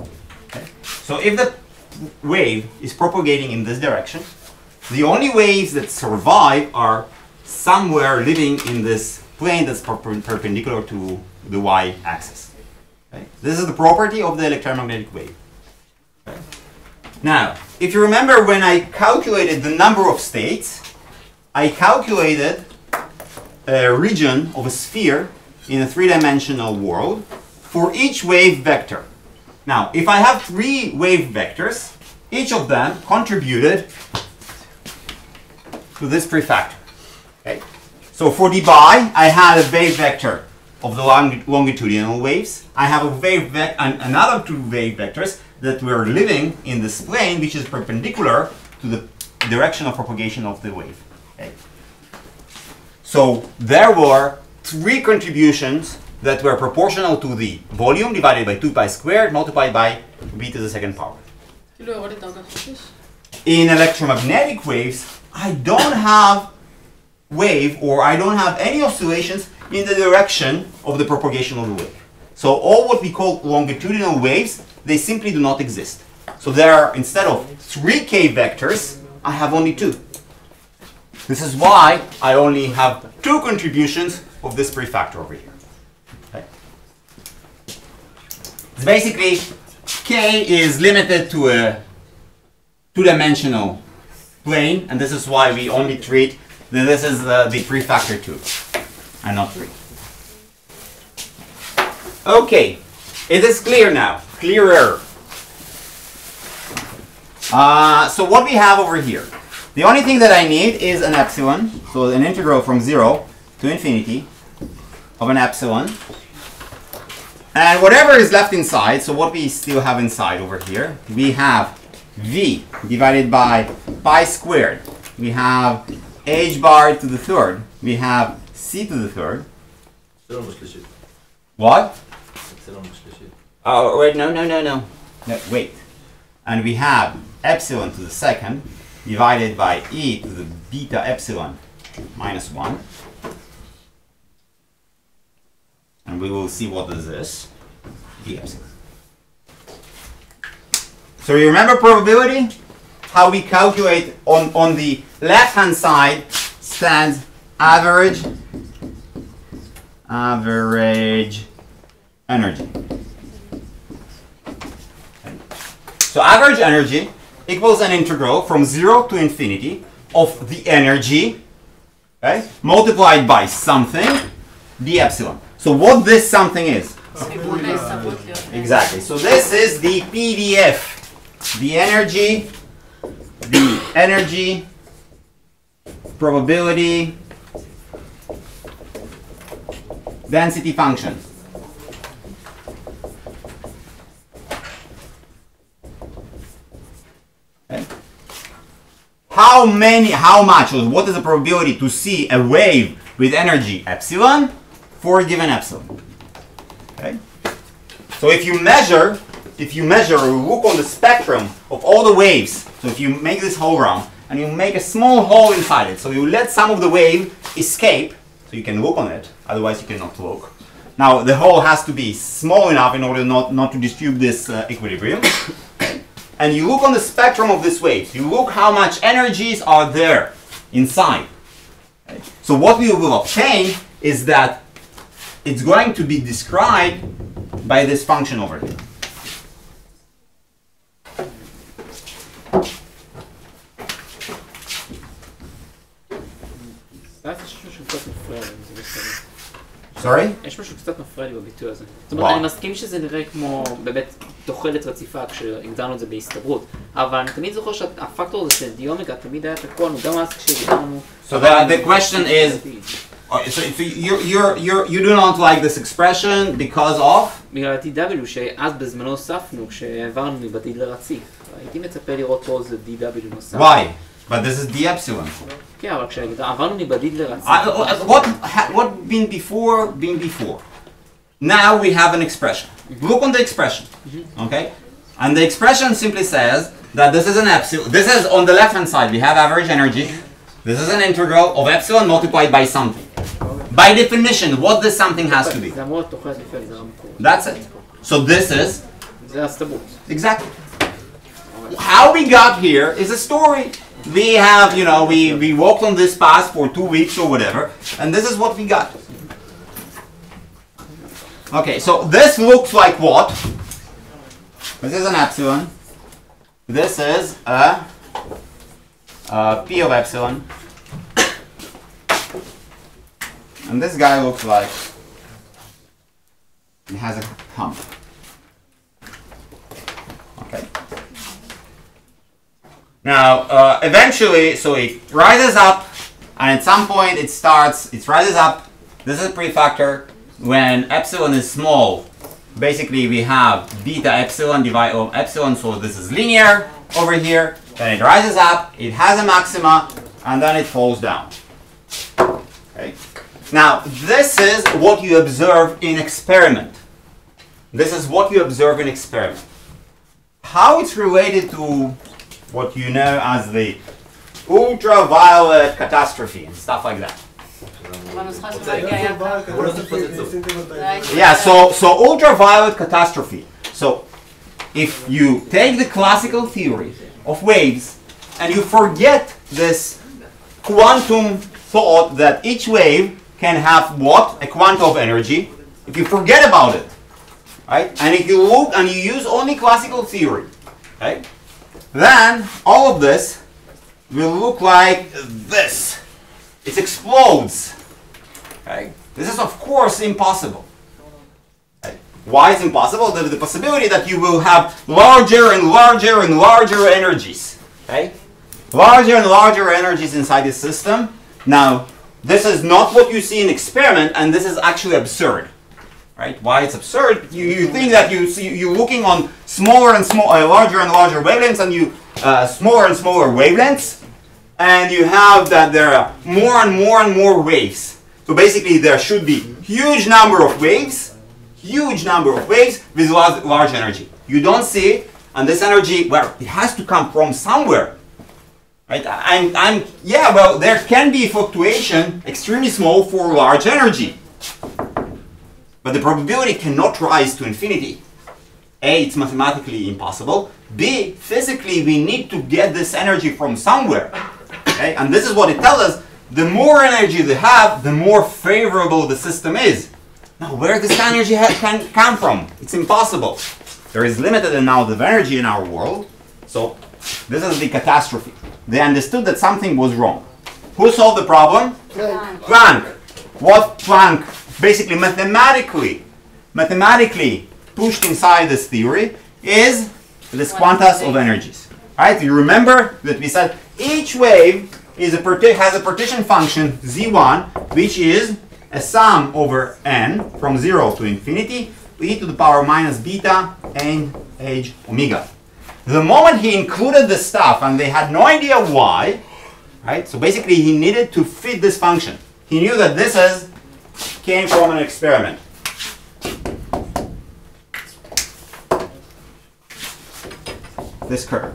Okay. So if the wave is propagating in this direction, the only waves that survive are somewhere living in this plane that's perpendicular to the y-axis. Okay. This is the property of the electromagnetic wave. Okay. Now, if you remember when I calculated the number of states, I calculated a region of a sphere in a three-dimensional world for each wave vector. Now, if I have 3 wave vectors, each of them contributed to this prefactor. Okay? So for the bi, I had a wave vector of the longitudinal waves. I have a wave another 2 wave vectors that were living in this plane, which is perpendicular to the direction of propagation of the wave. Okay? So there were 3 contributions that were proportional to the volume divided by 2 pi squared multiplied by b to the second power. In electromagnetic waves, I don't have wave, or I don't have any oscillations in the direction of the propagation of the wave. So all what we call longitudinal waves, they simply do not exist. So there are, instead of 3 k vectors, I have only 2. This is why I only have 2 contributions of this prefactor over here. Okay. It's basically, k is limited to a 2-dimensional plane, and this is why we only treat this is the prefactor 2 and not 3. Okay, it is clear now, clearer. So what we have over here, the only thing that I need is an epsilon, so an integral from 0 to infinity of an epsilon. And whatever is left inside, so what we still have inside over here, we have v divided by pi squared. We have h bar to the third. We have c to the third. What? Oh, wait, no, wait. And we have epsilon to the second divided by e to the beta epsilon minus 1. And we will see what this is. D epsilon. So you remember probability? How we calculate on the left-hand side stands average energy. Okay. So average energy equals an integral from 0 to infinity of the energy, okay, multiplied by something, d epsilon. So what this something is? Exactly. So this is the PDF. The energy probability density function. Okay. How much, or what is the probability to see a wave with energy epsilon for a given epsilon? Okay. So if you measure or look on the spectrum of all the waves, so if you make this hole round and you make a small hole inside it, so you let some of the wave escape, so you can look on it, otherwise you cannot look. Now the hole has to be small enough in order not to disturb this equilibrium. And you look on the spectrum of this wave, you look how much energies are there inside. Okay. So what we will obtain is that it's going to be described by this function over here. Sorry? יש משהו קצת מפריע לי בביטוי הזה. זאת אומרת, אני מסכים שזה נראה כמו באמת תוחלת רציפה כשהגדרנו את זה בהסתברות, אבל אני תמיד זוכר שהפקטור הזה של די אומגה תמיד היה תקוע לנו, גם אז כשהגדרנו... So the question is, so you do not like this expression because of? בגלל ה-DW שאז בזמנו הוספנו כשהעברנו מבדיד לרציף. הייתי מצפה לראות פה זה DW נוסף. Why? But this is d epsilon. כן, אבל כשעברנו מבדיד לרציף... What been before? Now we have an expression. Look on the expression, okay? And the expression simply says that this is an epsilon. This is on the left hand side, we have average energy. This is an integral of epsilon multiplied by something. By definition, what this something has to be. That's it. So this is... Exactly. How we got here is a story. We have, you know, we walked on this path for 2 weeks or whatever, and this is what we got. Okay, so this looks like what? This is an epsilon. This is a P of epsilon. And this guy looks like it has a hump. Okay. Now, eventually, so it rises up, and at some point it rises up. This is a prefactor. When epsilon is small, basically we have beta epsilon divided over epsilon, so this is linear over here. Then it rises up, it has a maxima, and then it falls down. Okay. Now, this is what you observe in experiment. This is what you observe in experiment. How it's related to what you know as the ultraviolet catastrophe and stuff like that. Yeah, so ultraviolet catastrophe. So if you take the classical theory of waves and you forget this quantum thought that each wave can have what? A quantum of energy. If you forget about it, right? And if you look and you use only classical theory, right? Then all of this will look like this. It explodes. Okay? This is of course impossible. Okay? Why is impossible? The possibility that you will have larger and larger and larger energies. Okay? Larger and larger energies inside the system. Now, this is not what you see in experiment, and this is actually absurd. Right? Why it's absurd? You think that you're looking on smaller and larger and larger wavelengths, and you smaller and smaller wavelengths, and you have that there are more and more waves. So basically, there should be huge number of waves with large energy. You don't see it, and this energy, well, it has to come from somewhere. Right? Yeah, well, there can be fluctuation extremely small for large energy. But the probability cannot rise to infinity. A, it's mathematically impossible. B, physically we need to get this energy from somewhere. Okay? And this is what it tells us. The more energy they have, the more favorable the system is. Now, where this energy can come from? It's impossible. There is limited amount of energy in our world. So, this is the catastrophe. They understood that something was wrong. Who solved the problem? Planck. What Planck basically mathematically pushed inside this theory is this quantas of energies. Right? You remember that we said each wave has a partition function z1, which is a sum over n from 0 to infinity, e to the power minus beta and h omega. The moment he included this stuff, and they had no idea why, right? So basically he needed to fit this function. He knew that this came from an experiment. This curve.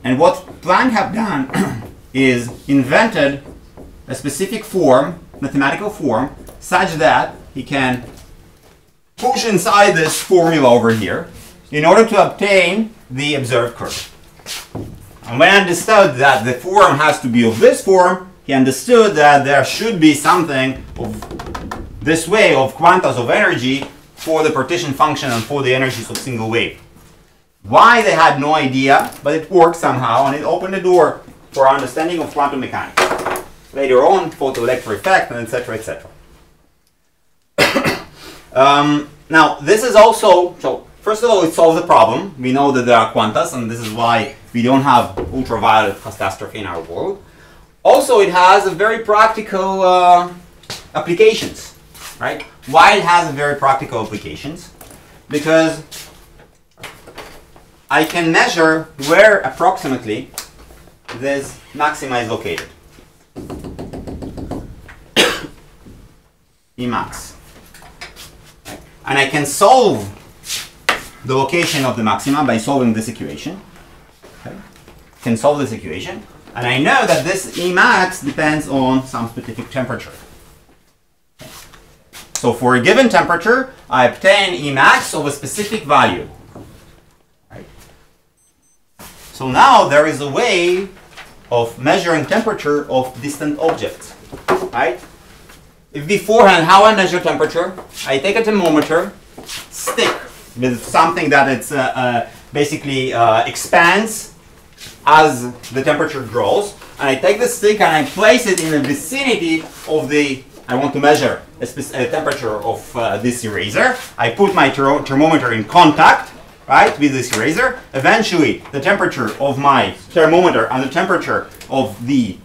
And what Planck have done is invented a specific form, mathematical form, such that he can push inside this formula over here in order to obtain the observed curve. And when I understood that the form has to be of this form, he understood that there should be something of this way of quantas of energy for the partition function and for the energies of single wave. Why they had no idea, but it worked somehow, and it opened the door for our understanding of quantum mechanics. Later on, photoelectric effect, and etc., etc. Now, this is also, so first of all, it solves the problem. We know that there are quantas, and this is why we don't have ultraviolet catastrophe in our world. Also, it has a very practical applications, right? Why it has very practical applications? Because I can measure where approximately this maxima is located. Emax. Right? And I can solve the location of the maxima by solving this equation. Okay? Can solve this equation. And I know that this Emax depends on some specific temperature. Okay? So for a given temperature, I obtain Emax of a specific value. Right? So now there is a way of measuring temperature of distant objects. Right? If beforehand, how I measure temperature, I take a thermometer, stick with something that it's basically expands as the temperature grows, and I take the stick and I place it in the vicinity of the, I want to measure a temperature of this eraser. I put my thermometer in contact, right, with this eraser. Eventually, the temperature of my thermometer and the temperature of the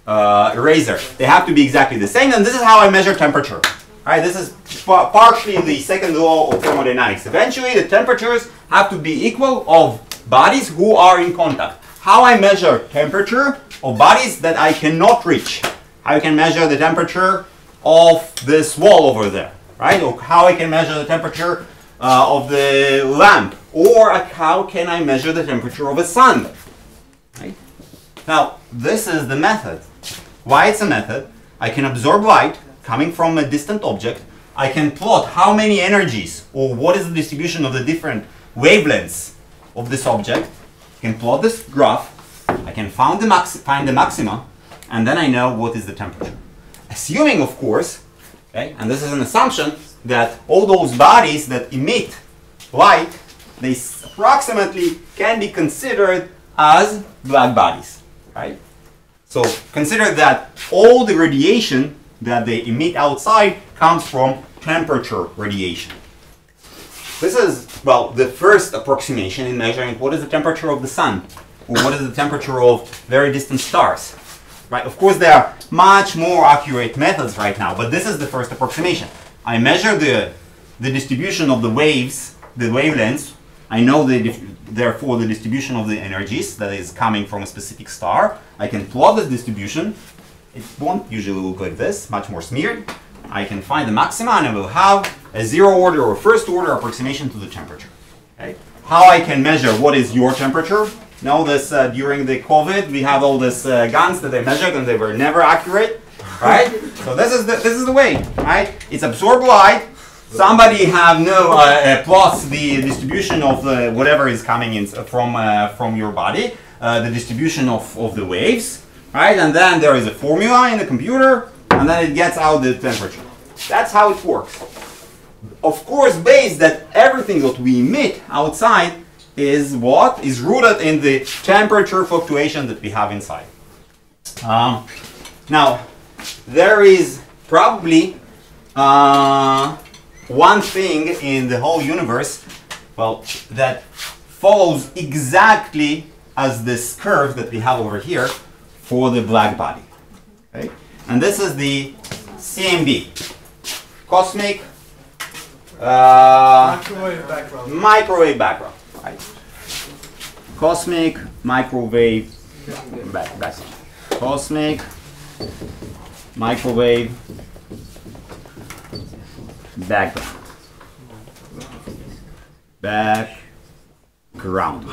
eraser, they have to be exactly the same, and this is how I measure temperature. Right, this is partially the second law of thermodynamics. Eventually, the temperatures have to be equal of bodies who are in contact. How I measure temperature of bodies that I cannot reach. How I can measure the temperature of this wall over there, right? Or how I can measure the temperature of the lamp, or how can I measure the temperature of a sun? Right? Now, this is the method. Why it's a method? I can absorb light coming from a distant object. I can plot how many energies, or what is the distribution of the different wavelengths of this object. I can plot this graph. I can find the maxima, and then I know what is the temperature. Assuming, of course, okay, and this is an assumption, that all those bodies that emit light, they approximately can be considered as black bodies, right? So consider that all the radiation that they emit outside comes from temperature radiation. This is, well, the first approximation in measuring what is the temperature of the sun, or what is the temperature of very distant stars. Right? Of course, there are much more accurate methods right now, but this is the first approximation. I measure the distribution of the waves, the wavelengths. I know therefore the distribution of the energies that is coming from a specific star. I can plot this distribution. It won't usually look like this, much more smeared. I can find the maxima, and I will have a zero order or first order approximation to the temperature. Okay? How I can measure what is your temperature? Now this during the COVID, we have all these guns that they measured and they were never accurate, right? So this is the way, right? It's absorbed light. Somebody have plots the distribution of the whatever is coming in from your body, the distribution of the waves, right? And then there is a formula in the computer, and then it gets out the temperature. That's how it works. Of course, based that everything that we emit outside is what is rooted in the temperature fluctuation that we have inside. Now, there is probably one thing in the whole universe, well, that follows exactly as this curve that we have over here for the black body. Okay? And this is the CMB, cosmic microwave background. Right. Cosmic microwave background. Cosmic microwave background. Background.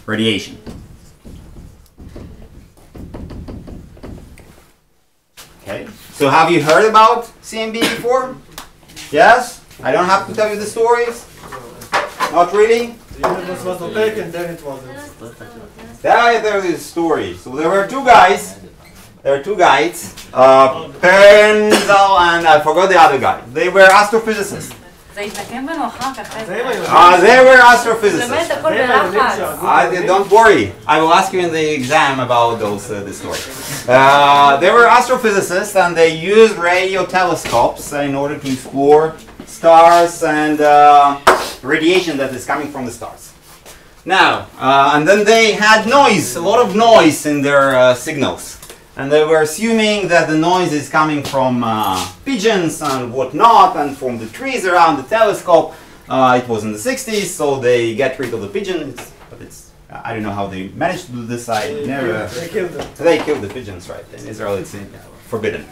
Radiation. Okay. So have you heard about CMB before? Yes? I don't have to tell you the stories? Not really? The universe was opaque and then it wasn't. There is a story. So there were two guys. Penzel and I forgot the other guy. They were astrophysicists. זה יתנקם בנו אחר כך. They were astrophysicists. באמת, הכל בלחץ. Don't worry, I will ask you in the exam about this story. They were astrophysicists and they used radio telescopes in order to explore stars and radiation that is coming from the stars. Now, and then they had noise, a lot of noise in their signals. And they were assuming that the noise is coming from pigeons and whatnot, and from the trees around the telescope. It was in the 60s, so they get rid of the pigeons. But I don't know how they managed to do this. They killed them. They killed the pigeons, right? In Israel, it's forbidden.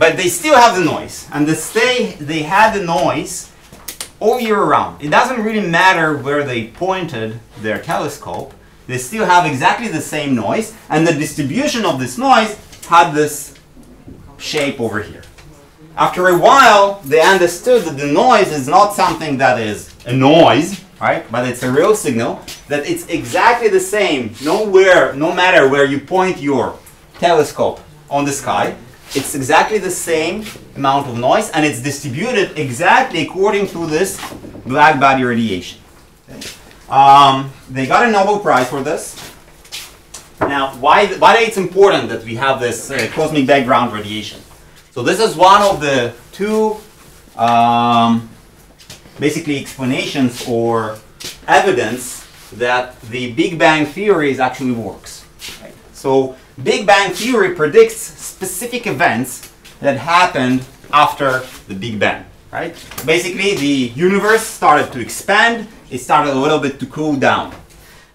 But they still have the noise, and they had the noise all year round. It doesn't really matter where they pointed their telescope. They still have exactly the same noise, and the distribution of this noise had this shape over here. After a while, they understood that the noise is not something that is a noise, right? But it's a real signal, that it's exactly the same, no matter where you point your telescope on the sky, it's exactly the same amount of noise, and it's distributed exactly according to this black body radiation. Okay? They got a Nobel Prize for this. Now, why it's important that we have this cosmic background radiation? So this is one of the two basically explanations or evidence that the Big Bang theory actually works. Right? So Big Bang theory predicts specific events that happened after the Big Bang. Right? Basically, the universe started to expand. It started a little bit to cool down.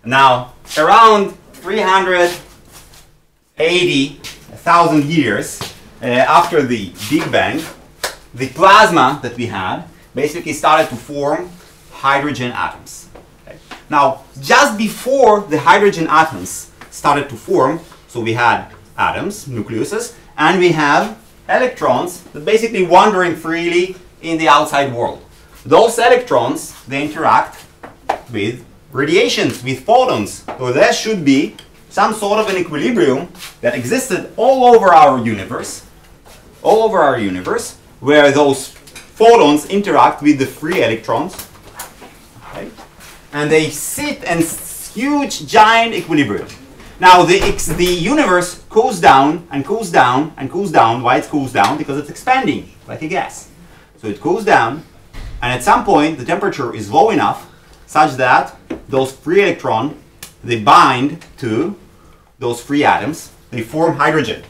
Now, around 380,000 years after the Big Bang, the plasma that we had basically started to form hydrogen atoms. Okay? Now, just before the hydrogen atoms started to form, so we had atoms, nucleuses, and we have electrons that basically wandering freely in the outside world. Those electrons, they interact with radiations, with photons. So there should be some sort of an equilibrium that existed all over our universe, where those photons interact with the free electrons, okay? And they sit in huge, giant equilibrium. Now the universe cools down and cools down and cools down. Why it cools down? Because it's expanding like a gas. So it cools down, and at some point the temperature is low enough such that those free electrons, they bind to those free atoms, they form hydrogen.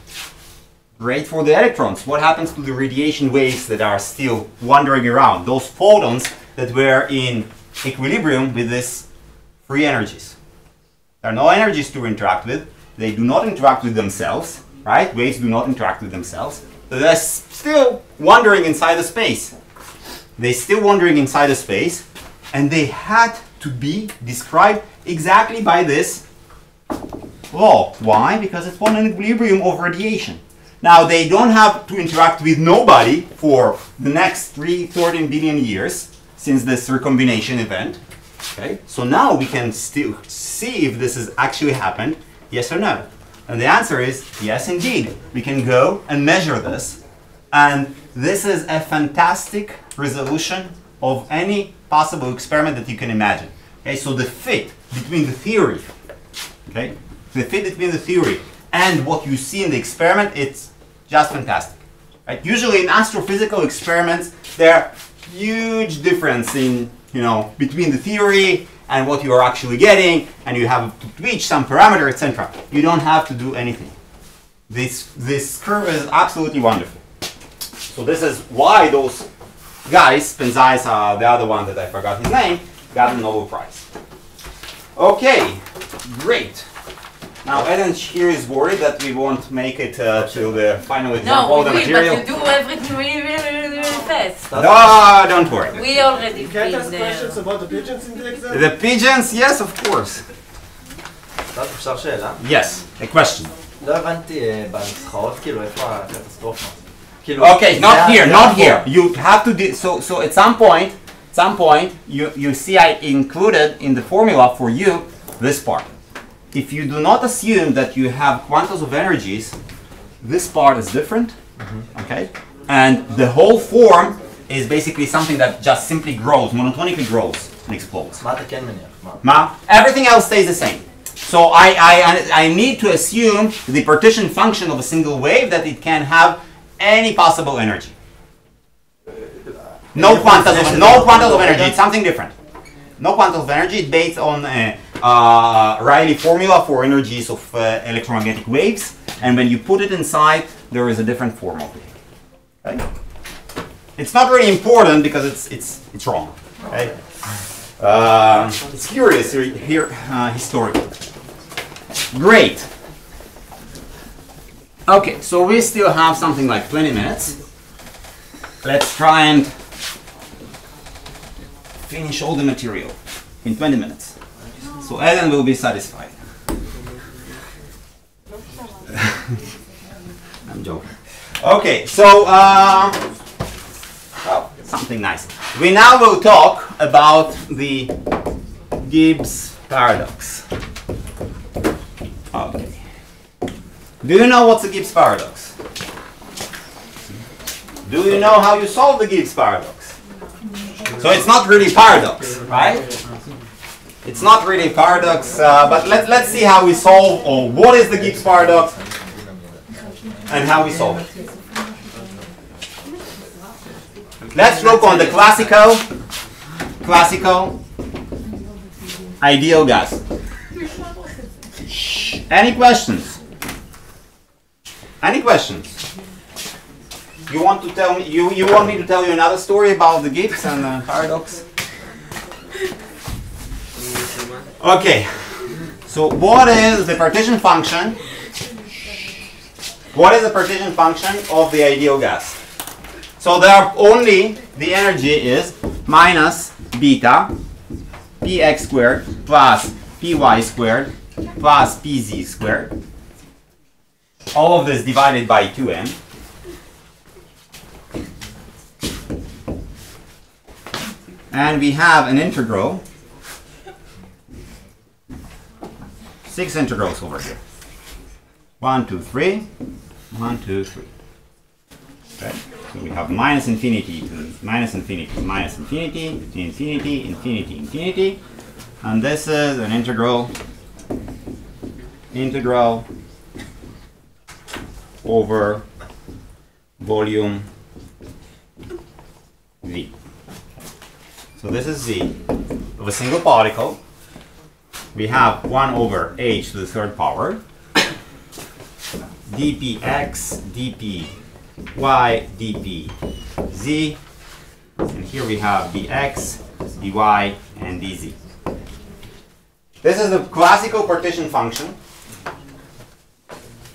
Great for the electrons. What happens to the radiation waves that are still wandering around? Those photons that were in equilibrium with these free energies. There are no energies to interact with. They do not interact with themselves, right? Waves do not interact with themselves. So they're still wandering inside the space. They're still wandering inside the space, and they had to be described exactly by this law. Why? Because it's one equilibrium of radiation. Now, they don't have to interact with nobody for the next 13 billion years since this recombination event. Okay? So now we can still see if this has actually happened, yes or no. And the answer is yes, indeed. We can go and measure this. And this is a fantastic resolution of any possible experiment that you can imagine. Okay? So the fit between the theory, okay? The fit between the theory and what you see in the experiment, it's just fantastic. Right? Usually in astrophysical experiments, there are huge difference in, between the theory and what you are actually getting, and you have to reach some parameter, etc. You don't have to do anything. This curve is absolutely wonderful. So this is why those guys, Penzais, the other one that I forgot his name, got the Nobel Prize. Okay, great. Now Eden here is worried that we won't make it to the final example of the material. No, we will, but you do everything really fast. No, don't worry. We already You can't been ask there. questions about the pigeons in the exam? The pigeons, yes, of course. אפשר שאלה? Yes, a question. לא הבנתי בנוסחאות, כאילו, איפה הקטסטרופה? Okay, not here, not here. You have to do so at some point, you see I included in the formula for you this part. If you do not assume that you have quantities of energies, this part is different, okay? And the whole form is basically something that just simply grows, monotonically grows and explodes. מה אתה כן מניח? Everything else stays the same. So I need to assume the partition function of a single wave that it can have any possible energy. No quantas of energy, it's something different. No quantum of energy, it's based on Rayleigh formula for energies of electromagnetic waves, and when you put it inside, there is a different form of it. Okay? It's not really important because it's wrong. Okay? It's curious here historically. Great. Okay, so we still have something like 20 minutes. Let's try and finish all the material in 20 minutes. So Ellen will be satisfied. I'm joking. Okay, so something nice. We now will talk about the Gibbs paradox. Okay. Do you know what's a Gibbs paradox? Do you know how you solve the Gibbs paradox? So it's not really paradox, right? It's not really paradox, but let's see how we solve, or what is the Gibbs paradox, and how we solve it. Let's look on the classical ideal gas. Any questions? Any questions? You want to tell me? You want me to tell you another story about the Gibbs and the paradox? Okay. So what is the partition function? What is the partition function of the ideal gas? So there are only the energy is minus beta px squared plus py squared plus pz squared. All of this divided by 2m. And we have an integral, 6 integrals over here. 1, 2, 3, 1, 2, 3. Okay. So we have minus infinity to minus infinity to minus infinity to infinity, infinity, infinity. And this is an integral over volume V. So this is Z of a single particle. We have 1 over h to the third power, dpx, dpy, dpz, and here we have dx, dy, and dz. This is the classical partition function.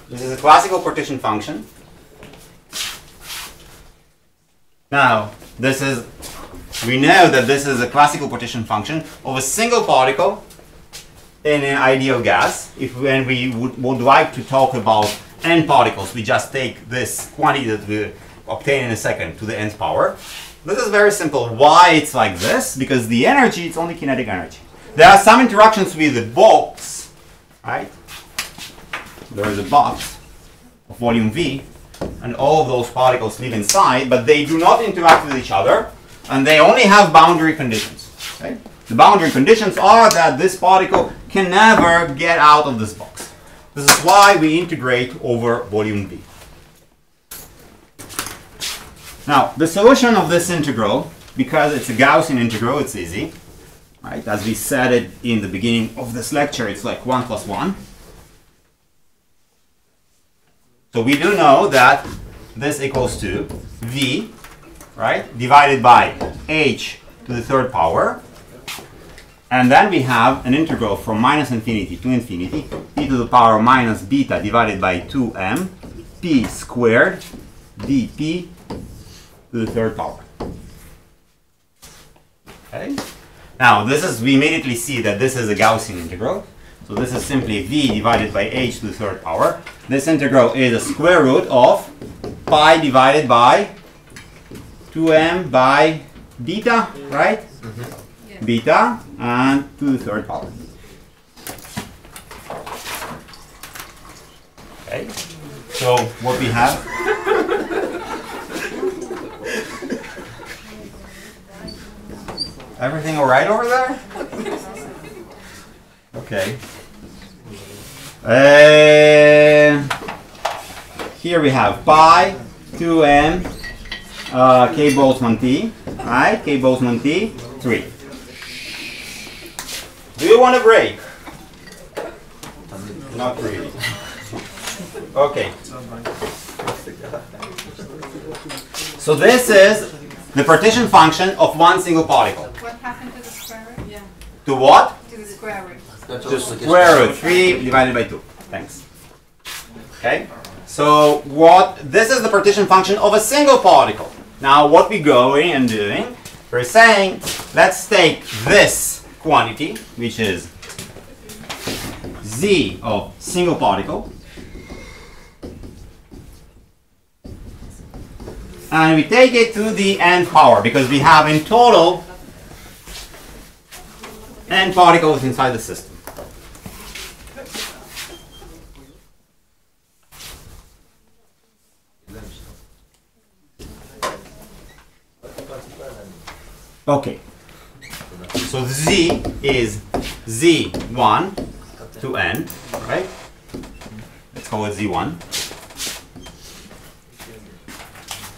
This is a classical partition function. Now, we know that this is a classical partition function of a single particle in an ideal gas. When we would like to talk about n particles, we just take this quantity that we obtain in a second to the nth power. This is very simple. Why it's like this? Because the energy, it's only kinetic energy. There are some interactions with the box, right? There is a box of volume V, and all of those particles live inside, but they do not interact with each other, and they only have boundary conditions. Okay? The boundary conditions are that this particle can never get out of this box. This is why we integrate over volume V. Now, the solution of this integral, because it's a Gaussian integral, it's easy. Right? As we said it in the beginning of this lecture, it's like 1 plus 1. So we do know that this equals to V, right, divided by h to the third power. And then we have an integral from minus infinity to infinity, e to the power minus beta divided by 2m, p squared, dp to the third power. Okay? Now, we immediately see that this is a Gaussian integral. So this is simply v divided by h to the third power. This integral is a square root of pi divided by 2m by beta, right? Mm-hmm. Beta and to the third power. Okay, so what we have Everything all right over there? Okay. Here we have pi 2m k Boltzmann t, right? K Boltzmann t 3. Do you want a break? Not really. Okay. So this is the partition function of one single particle. What happened to the square root? Yeah. To what? To the square root. To square root 3 divided by 2. Thanks. Okay. So this is the partition function of a single particle. Now what we're going and doing, we're saying, let's take this quantity, which is z of single particle, and we take it to the nth power, because we have in total n particles inside the system. Okay, so z is z1 to n, right? Let's call it z1.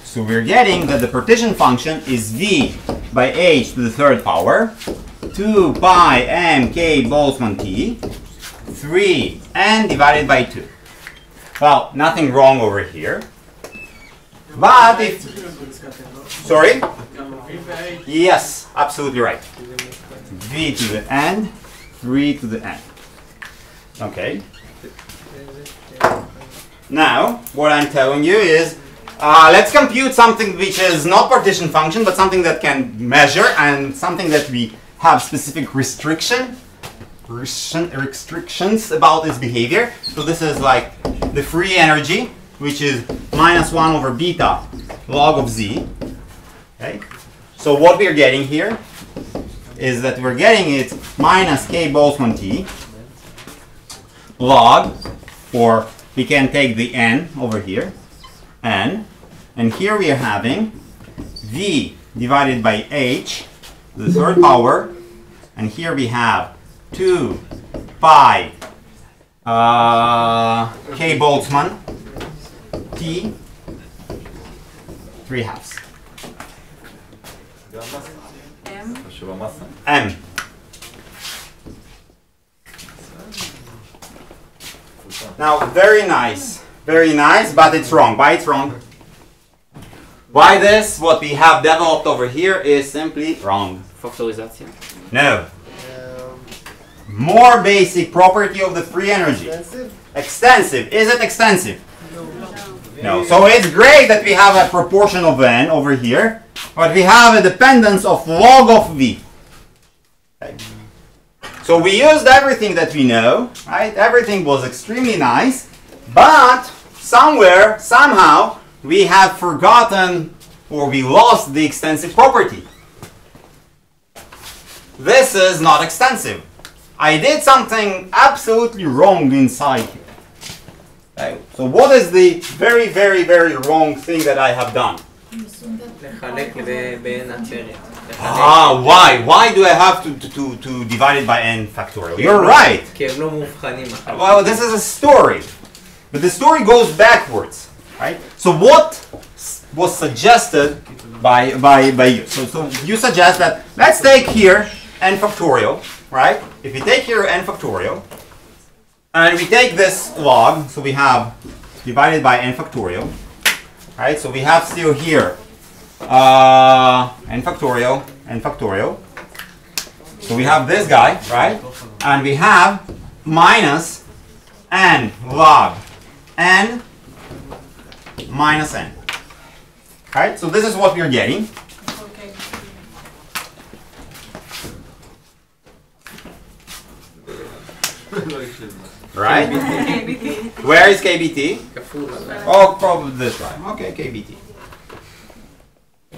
So we're getting that the partition function is v by h to the third power, 2 pi m k Boltzmann t, 3 n divided by 2. Well, nothing wrong over here. But if... Sorry? Yes, absolutely right. V to the n, 3 to the n. Okay. Now, what I'm telling you is, let's compute something which is not partition function, but something that can measure and something that we have specific restrictions about its behavior. So this is like the free energy, which is -1 over beta log of z. Okay. So what we are getting here is that we're getting it minus k Boltzmann t log, or we can take the n over here, n, and here we are having v divided by h, the third power, and here we have 2 pi k Boltzmann t 3/2. M. Now, very nice, but it's wrong. Why it's wrong? Why this, what we have developed over here, is simply wrong. Factorization. No. More basic property of the free energy. Extensive. Is it extensive? No. So it's great that we have a proportion of n over here, but we have a dependence of log of v. Okay. So we used everything that we know, right? Everything was extremely nice, but somewhere, somehow, we have forgotten or we lost the extensive property. This is not extensive. I did something absolutely wrong inside here. Okay. So what is the very, very, very wrong thing that I have done? Why? Why do I have to divide it by n factorial? You're right. Well, this is a story. But the story goes backwards, right? So what was suggested by you? So you suggest that let's take here n factorial, right? If we take here n factorial, and we take this log, so we have divided by n factorial, right? So we have still here n factorial, n factorial. So we have this guy, right? And we have minus n log n minus n. Right? So this is what we are getting. Right? Where is KBT? Oh, probably this one. Okay, KBT.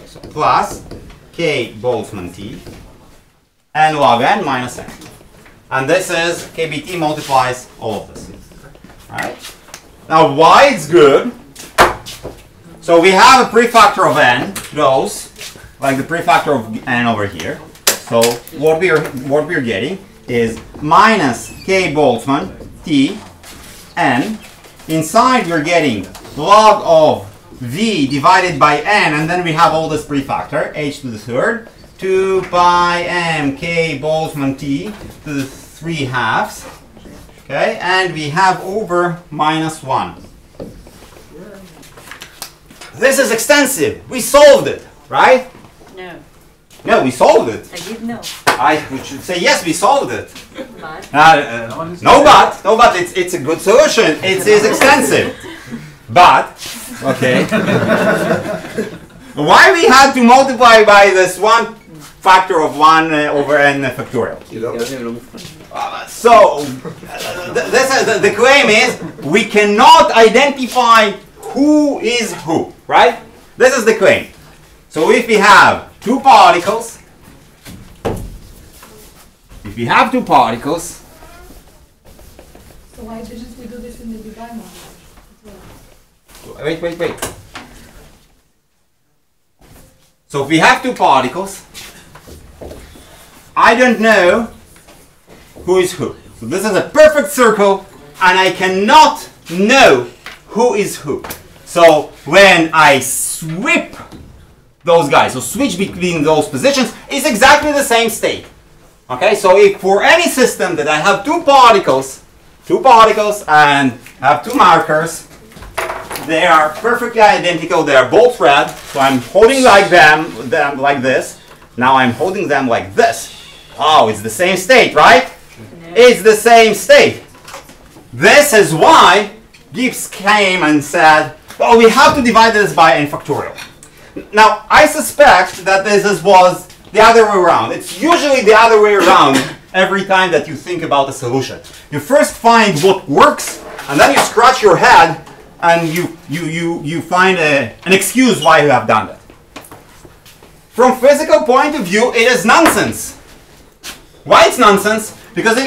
So plus K Boltzmann T and log n minus n. And this is KBT multiplies all of this. Right? Now why it's good? So we have a prefactor of n, goes like the prefactor of n over here. So what we're getting is minus k Boltzmann t n. Inside we're getting log of v divided by n, and then we have all this prefactor h to the third, 2 pi m k Boltzmann t to the 3/2. Okay, and we have over minus 1. This is extensive. We solved it, right? No, No, we solved it. I did know. We should say yes, we solved it. But No, but it's a good solution. It is extensive. But, okay. Why we had to multiply by this one factor of 1 over n factorial? So, the claim is we cannot identify who is who, right? This is the claim. So if we have two particles, So why didn't we do this in the design model? wait. So if we have two particles, I don't know who is who. So this is a perfect circle, and I cannot know who is who. So when I swip those guys, so switch between those positions, is exactly the same state. Okay, so if for any system that I have two particles and have two markers, they are perfectly identical, they are both red, so I'm holding like them like this. Now I'm holding them like this. Oh, it's the same state, right? It's the same state. This is why Gibbs came and said, well, we have to divide this by n factorial. Now, I suspect that this was the other way around. It's usually the other way around every time that you think about a solution. You first find what works, and then you scratch your head, and you find an excuse why you have done that. From physical point of view, it is nonsense. Why it's nonsense? Because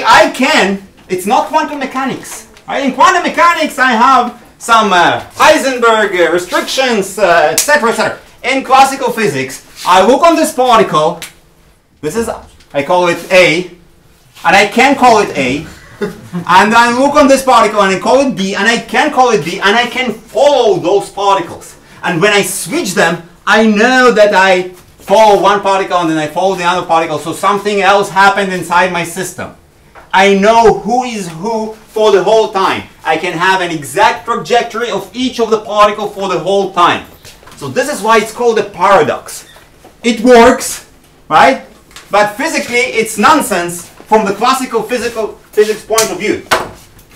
it's not quantum mechanics. Right? In quantum mechanics, I have some Heisenberg restrictions, etc., etc. In classical physics, I look on this particle, I call it A, and I can call it A, and I look on this particle and I call it B, and I can call it B, and I can follow those particles. And when I switch them, I know that I follow one particle and then I follow the other particle, so something else happened inside my system. I know who is who for the whole time. I can have an exact trajectory of each of the particles for the whole time. So this is why it's called a paradox. It works, right? But physically, it's nonsense from the classical physics point of view.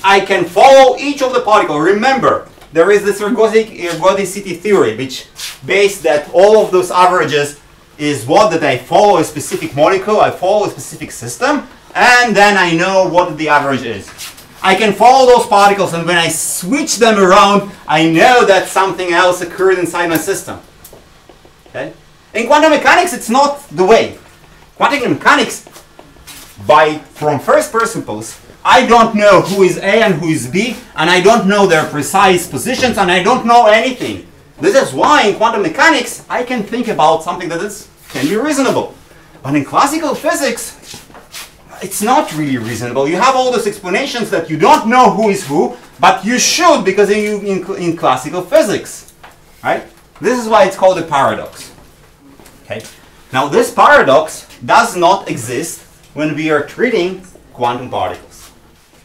I can follow each of the particles. Remember, there is this ergodicity theory, which based that all of those averages is what that I follow a specific molecule, I follow a specific system, and then I know what the average is. I can follow those particles, and when I switch them around, I know that something else occurred inside my system. Okay? In quantum mechanics, it's not the way. Quantum mechanics, from first principles, I don't know who is A and who is B, and I don't know their precise positions, and I don't know anything. This is why in quantum mechanics, I can think about something that can be reasonable. But in classical physics, it's not really reasonable. You have all those explanations that you don't know who is who, but you should because in classical physics, right? This is why it's called a paradox. Okay. Now this paradox does not exist when we are treating quantum particles.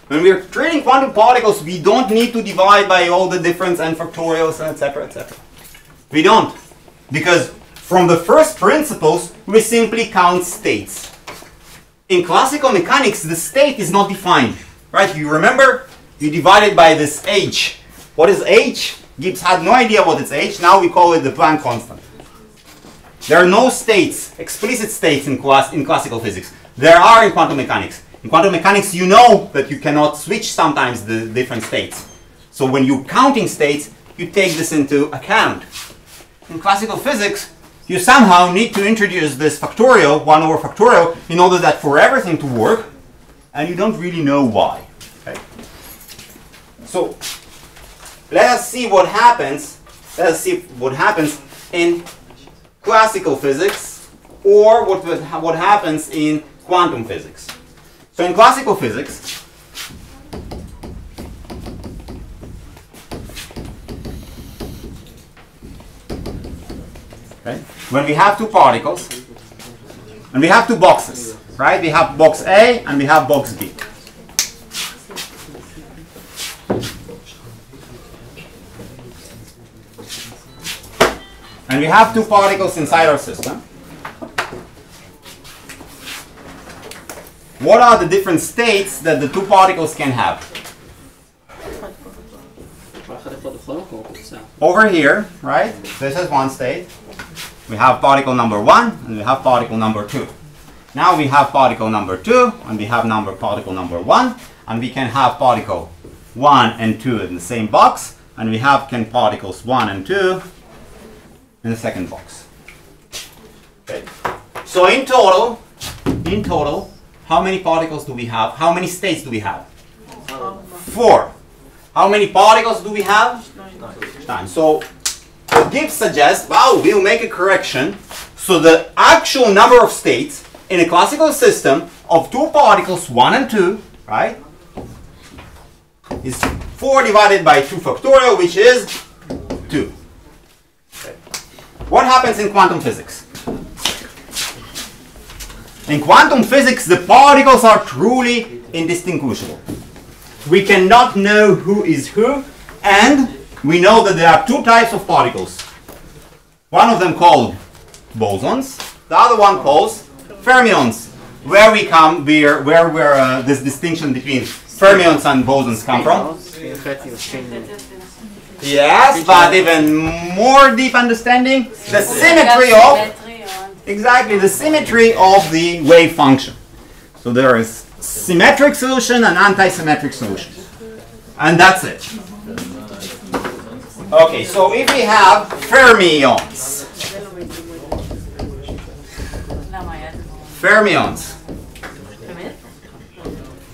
When we are treating quantum particles, we don't need to divide by all the different n factorials, etc., etc. We don't, because from the first principles, we simply count states. In classical mechanics, the state is not defined, right? You remember? You divide it by this h. What is h? Gibbs had no idea what is h. Now we call it the Planck constant. There are no states, explicit states in classical physics. There are in quantum mechanics. In quantum mechanics, you know that you cannot switch sometimes the different states. So when you're counting states, you take this into account. In classical physics, you somehow need to introduce this factorial, 1 over factorial, in order that for everything to work, and you don't really know why. Okay? So let us see what happens. Let us see what happens in classical physics or what happens in quantum physics. So in classical physics, okay, when we have two particles, and we have two boxes, right? We have box A and we have box B. And we have two particles inside our system. What are the different states that the two particles can have? Over here, right? This is one state. We have particle number 1 and we have particle number 2. Now we have particle number 2 and we have particle number 1, and we can have particle 1 and 2 in the same box, and we have particles 1 and 2 in the second box. Okay. So in total, how many particles do we have? How many states do we have? 4. How many particles do we have? 9. So what Gibbs suggests, well, we'll make a correction. So the actual number of states in a classical system of two particles, 1 and 2, right, is 4 divided by 2 factorial, which is 2. Okay. What happens in quantum physics? In quantum physics, the particles are truly indistinguishable. We cannot know who is who, and we know that there are two types of particles. One of them called bosons, the other one calls fermions. Where this distinction between fermions and bosons come from? Yes, but even more deep understanding, the symmetry of the wave function. So there is symmetric solution and anti-symmetric solution. And that's it. Okay, so if we have fermions,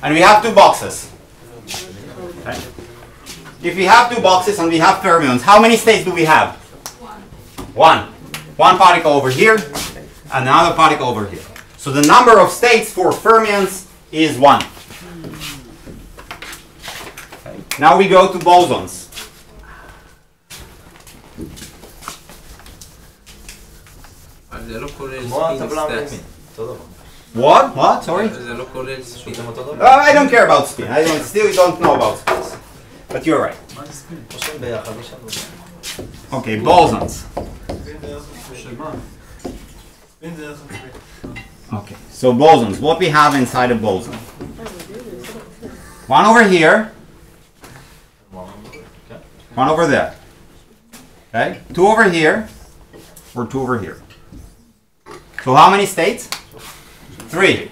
and we have two boxes. Okay. If we have two boxes and we have fermions, how many states do we have? 1. One particle over here and another particle over here. So the number of states for fermions is 1. Okay. Now we go to bosons. What? Sorry? I don't care about spin. I still don't know about spins. But you're right. Okay, bosons. Okay, so bosons. What we have inside a boson? One over here. One over there. Okay? 2 over here. Or 2 over here. So how many states? 3.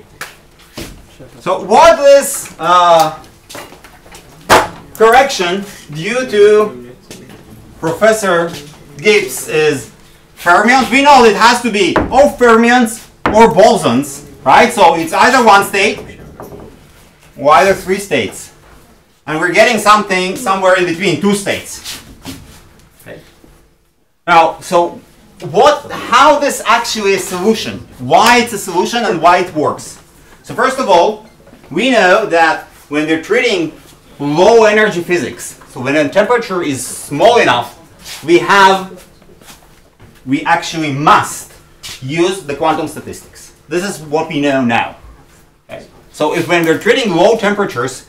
So what is correction due to Professor Gibbs is fermions? We know it has to be or fermions or bosons, right? So it's either one state or either 3 states. And we're getting something somewhere in between 2 states. Okay. Now, so how this actually is a solution, why it's a solution and why it works. So first of all, we know that when we're treating low energy physics, so when a temperature is small enough, we actually must use the quantum statistics. This is what we know now. Okay. So if when we're treating low temperatures,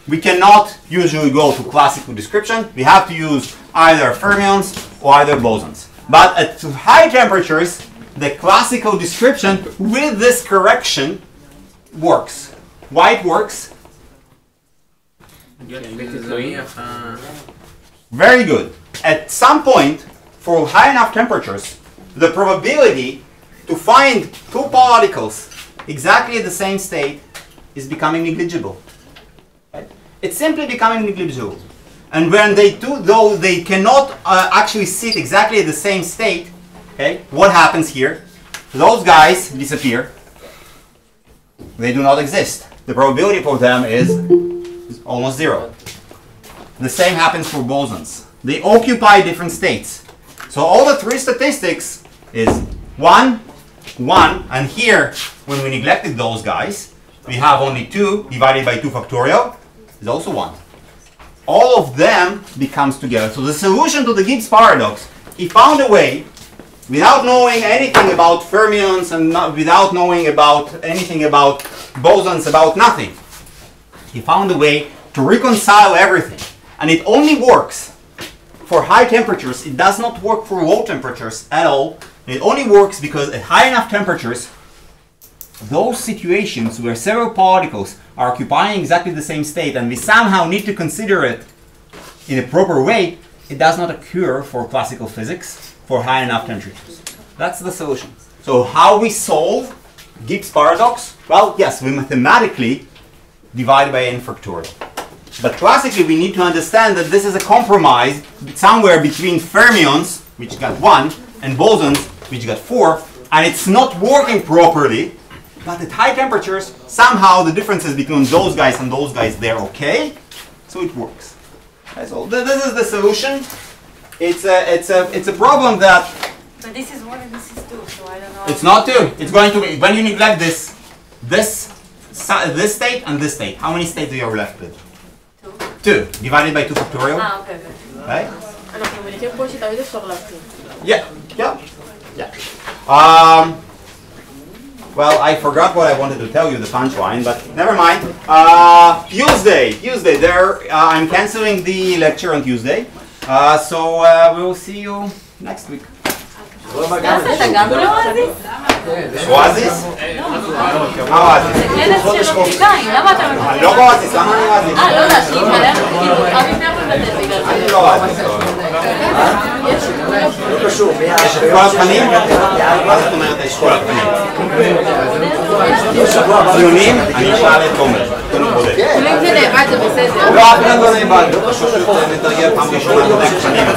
we cannot usually go to classical description. We have to use either fermions or either bosons. But at high temperatures, the classical description with this correction works. Why it works? Very good. At some point, for high enough temperatures, the probability to find 2 particles exactly at the same state is becoming negligible. Right? It's simply becoming negligible. And when they do, though they cannot actually sit exactly at the same state, okay, what happens here? Those guys disappear. They do not exist. The probability for them is almost 0. The same happens for bosons. They occupy different states. So all the 3 statistics is 1, 1, and here, when we neglected those guys, we have only 2 divided by 2 factorial is also 1. All of them becomes together. So the solution to the Gibbs paradox, he found a way, without knowing anything about fermions and without knowing about anything about bosons, about nothing. He found a way to reconcile everything. And it only works for high temperatures. It does not work for low temperatures at all. It only works because at high enough temperatures, those situations where several particles are occupying exactly the same state and we somehow need to consider it in a proper way, it does not occur for classical physics for high enough temperatures. That's the solution. So how we solve Gibbs paradox? Well, yes, we mathematically divide by n factorial. But classically we need to understand that this is a compromise somewhere between fermions, which got 1, and bosons, which got 4, and it's not working properly. But at high temperatures, somehow the differences between those guys and those guys, they're okay, so it works. Okay, so this is the solution. It's a problem that. But this is 1 and this is 2, so I don't know. It's not 2. It's going to be when you neglect this state and this state. How many states do you have left with? 2 divided by 2 factorial. Okay. Right? אנחנו מניחים פה שתמיד אפשר להבחין. Yeah. Well, I forgot what I wanted to tell you, the punchline, but never mind. Tuesday. There, I'm canceling the lecture on Tuesday, so we will see you next week. אתה גם לא אזיס? אוזיס? מה אוזיס? אין אצלנו פוליטיקאים, למה אתה מבטל? אני לא אוזיס, למה אני אוזיס? לא יודע, שיתמלא, כאילו, אבי נר מבטל בגלל זה. אני לא אוזיס. לא קשור, יש את כל התכנים? מה זאת אומרת יש כל התכנים? ציונים? אני אשאל את תומר. אם זה נאבד זה בסדר. לא, אף אחד לא נאבד. פשוט נתרגל פעם ראשונה בודק תכנים.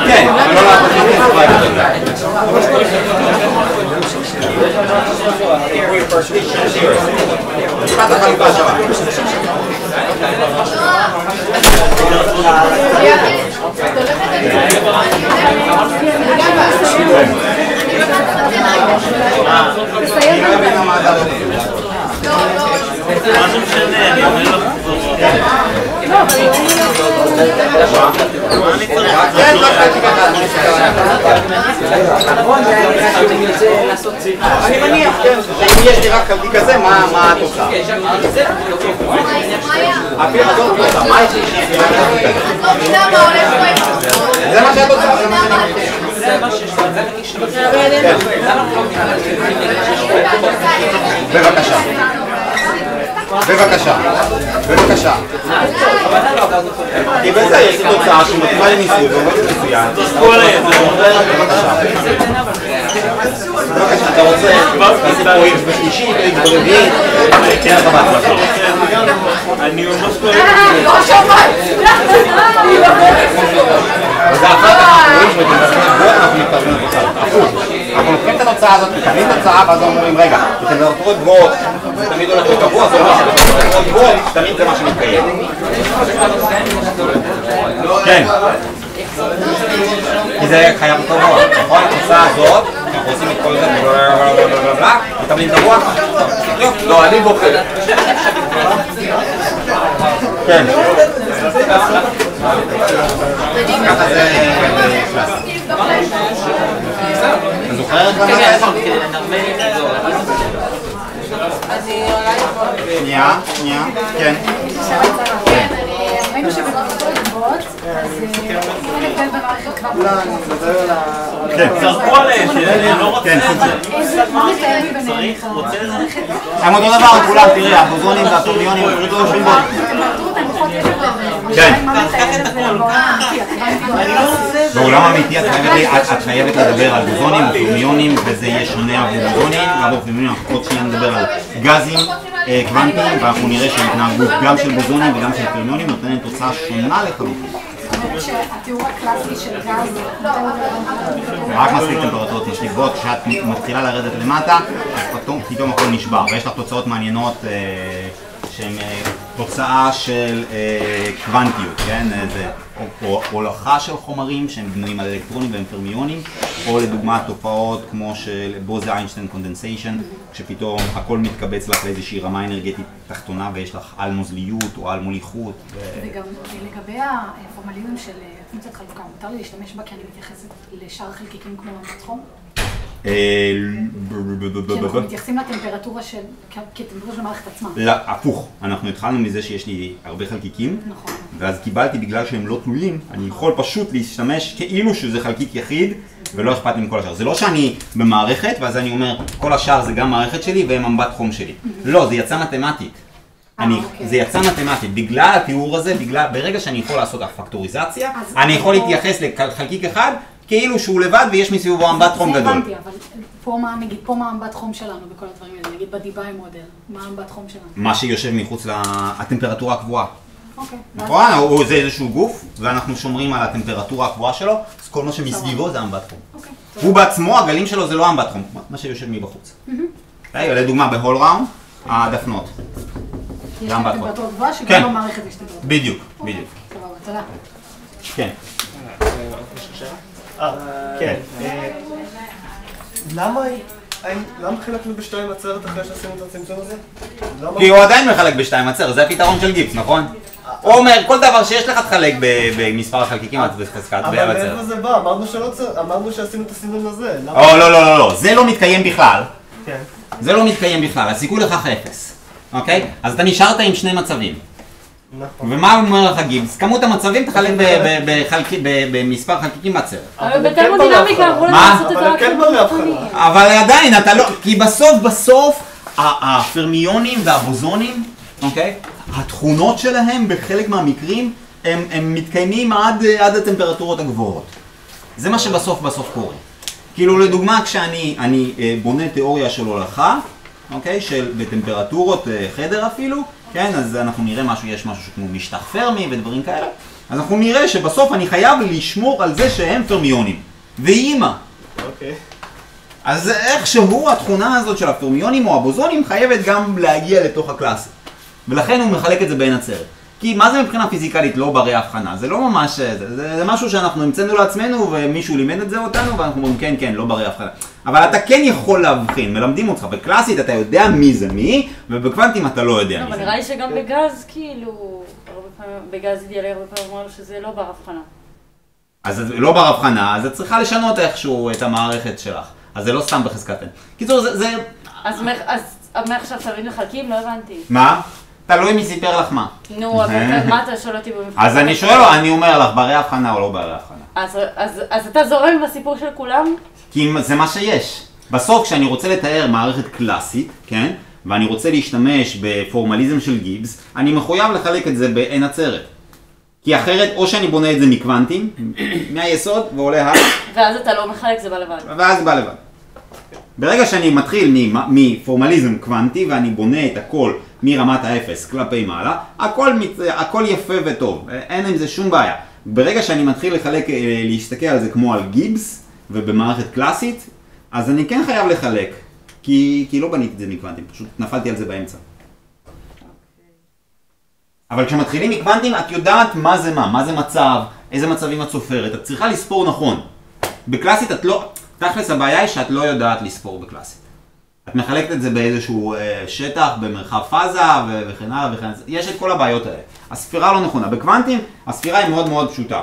כן, אבל לא להתחיל משפט החלוקה שווה. מה זה משנה? אני אומר לך אני מניח, כן, שאם יש לי רק חלקי כזה, מה התוצאה? אפילו הזאת תוצאה, מה יש לי שיש לי רק חלקי כזה? זה מה שהתוצאה, זה מה שאני בבקשה. כי בזה יש לי תוצאה שמתאימה לניסוי ועומדת מצוין. בבקשה, אתה רוצה לעשות פה איקס בשלישי, איקס ברביעי, כן, אתה בהצלחה. אני ממש כואב. וזה אחר כך אנחנו רואים שבטמפרטורות גבוהות אנחנו מתקרבים לתוצאה. הפוך, אנחנו לוקחים את התוצאה הזאת, מקבלים תוצאה ואז אומרים רגע, בטמפרטורות גבוהות זה תמיד הולך לקבוע, זה אומר שבטמפרטורות גבוהות תמיד זה מה שמתקיים. כן. כי זה חייב אותו גבוה, נכון? התוצאה הזאת, אנחנו עושים את כל זה בלבלבלבלבלבלה, מתקבלים גבוה? לא, אני בוחר. כן. ככה זה קלאסי. אתה זוכר את זה? שנייה, כן. ראינו שבמערכות גבוהות, אז אין הבדל במערכות כבר. לא, אני מדבר על ה... כן. צרפו עליהם, אני לא רוצה את זה. הם אותו דבר, כולם, תראי, הבוזונים והטורניונים, לא יושבים בו. בטמפרטורות הנמוכות יש הבדל. כן. בעולם בעולם האמיתי את חייבת לדבר על בוזונים וטורניונים, וזה יהיה שונה עבור בוזונים, ועבור טורניונים אנחנו עוד שנייה נדבר על גזים קוונטיים, ואנחנו נראה שההתנהגות גם של בוזונים וגם של טורניונים נותנת תוצאה שונה לחלוטין. זאת אומרת שהתיאור הקלאסי של גז רק מספיק טמפרטורות יש לגבות, כשאת מתחילה לרדת למטה, אז פתאום הכל נשבר, ויש לך תוצאות מעניינות שהם תוצאה של קוונטיות, כן? זה הולכה של חומרים שהם בנויים על אלקטרונים והם פרמיונים, או לדוגמה תופעות כמו של בוזה-איינשטיין קונדנסיישן, שפתאום הכל מתקבץ לך לאיזושהי רמה אנרגטית תחתונה ויש לך על נוזליות או על מוליכות. וגם לגבי הפורמליזם של פונקציית חלוקה, מותר לי להשתמש בה כי אני מתייחסת לשאר חלקיקים כמו עמדת חום? אנחנו מתייחסים לטמפרטורה כטמפרטורה של המערכת עצמה. לא, הפוך. אנחנו התחלנו מזה שיש לי הרבה חלקיקים, ואז קיבלתי בגלל שהם לא תלויים, אני יכול פשוט להשתמש כאילו שזה חלקיק יחיד, ולא אכפת לי מכל השאר. זה לא שאני במערכת, ואז אני אומר, כל השאר זה גם מערכת שלי והם אמבט חום שלי. לא, זה יצא מתמטית. זה יצא מתמטית. בגלל התיאור הזה, ברגע שאני יכול לעשות הפקטוריזציה, אני יכול להתייחס לחלקיק אחד, כאילו שהוא לבד ויש מסביבו אמבט חום גדול. זה הבנתי, אבל פה מה אמבט חום שלנו בכל הדברים האלה, נגיד בדיביי מודל, מה אמבט חום שלנו? מה שיושב מחוץ לטמפרטורה הקבועה. אוקיי. נכון? או זה איזשהו גוף, ואנחנו שומרים על הטמפרטורה הקבועה שלו, אז כל מה שמסביבו זה אמבט חום. הוא בעצמו, הגלים שלו זה לא אמבט חום, מה שיושב מבחוץ. לדוגמה, בהול ראונד, הדפנות. יש לך טמפרטורה גבוהה שגם במערכת יש טמפרטורה. בדיוק, בדיוק. סבבה, תודה. כן. כן. למה חילקנו בשתיים עצרת אחרי שעשינו את הצמצום הזה? כי הוא עדיין מחלק בשתיים עצרת, זה הפתרון של גיבס, נכון? הוא אומר, כל דבר שיש לך תחלק במספר החלקיקים בחזקת בעצרת. אבל מאיפה זה בא? אמרנו שעשינו את הסינון הזה. לא, זה לא מתקיים בכלל. זה לא מתקיים בכלל, הסיכוי לכך אפס. אוקיי? אז אתה נשארת עם שני מצבים. ומה אומר לך גיבס? כמות המצבים תחלק במספר חלקיקים בעצרת. אבל בתרמודינמיקה אמרו לנו לעשות את זה רק חיתונים. אבל עדיין, אתה לא... כי בסוף הפרמיונים והבוזונים, אוקיי? התכונות שלהם בחלק מהמקרים הם מתקיימים עד הטמפרטורות הגבוהות. זה מה שבסוף קורה. כאילו לדוגמה כשאני בונה תיאוריה של הולכה, אוקיי? בטמפרטורות חדר אפילו, כן, אז אנחנו נראה יש משהו כמו משטח פרמי ודברים כאלה. אז אנחנו נראה שבסוף אני חייב לשמור על זה שהם פרמיונים. ואימא. אוקיי. אז איכשהו התכונה הזאת של הפרמיונים או הבוזונים חייבת גם להגיע לתוך הקלאסה. ולכן הוא מחלק את זה בין עצרת. כי מה זה מבחינה פיזיקלית לא ברי הבחנה? זה לא ממש... זה משהו שאנחנו המצאנו לעצמנו ומישהו לימד את זה אותנו ואנחנו אומרים כן, לא ברי הבחנה. אבל אתה כן יכול להבחין, מלמדים אותך. בקלאסית אתה יודע מי זה מי, ובקוונטים אתה לא יודע מי זה. אבל נראה לי שגם בגז כאילו, בגז אידיאלי הרבה פעמים אמרנו שזה לא בר הבחנה. אז לא בר הבחנה, אז את צריכה לשנות איכשהו את המערכת שלך. אז זה לא סתם בחזקת N. קיצור, זה... אז מעכשיו תבין לחלקים? לא הבנתי. מה? תלוי מי סיפר לך מה. נו, אבל מה אתה שואל אותי במבחן? אז אני שואל לו, אני אומר לך, ברי הבחנה או לא ברי הבחנה. אז אתה זורם בסיפור של כולם? כי זה מה שיש. בסוף כשאני רוצה לתאר מערכת קלאסית, כן? ואני רוצה להשתמש בפורמליזם של גיבס, אני מחויב לחלק את זה ב-N עצרת. כי אחרת, או שאני בונה את זה מקוונטים, מהיסוד, ועולה הלאה. ואז אתה לא מחלק, זה בא לבד. ואז זה בא לבד. ברגע שאני מתחיל מפורמליזם קוונטי, ואני בונה את הכל מרמת האפס כלפי מעלה, הכל יפה וטוב, אין עם זה שום בעיה. ברגע שאני מתחיל להסתכל על זה כמו על גיבס, ובמערכת קלאסית, אז אני כן חייב לחלק, כי לא בניתי את זה מקוונטים, פשוט נפלתי על זה באמצע. אבל כשמתחילים מקוונטים, את יודעת מה זה מצב, איזה מצבים את סופרת, את צריכה לספור נכון. בקלאסית את לא, תכלס הבעיה היא שאת לא יודעת לספור בקלאסית. את מחלקת את זה באיזשהו שטח, במרחב פאזה וכן הלאה וכן הלאה. יש את כל הבעיות האלה. הספירה לא נכונה. בקוונטים, הספירה היא מאוד מאוד פשוטה.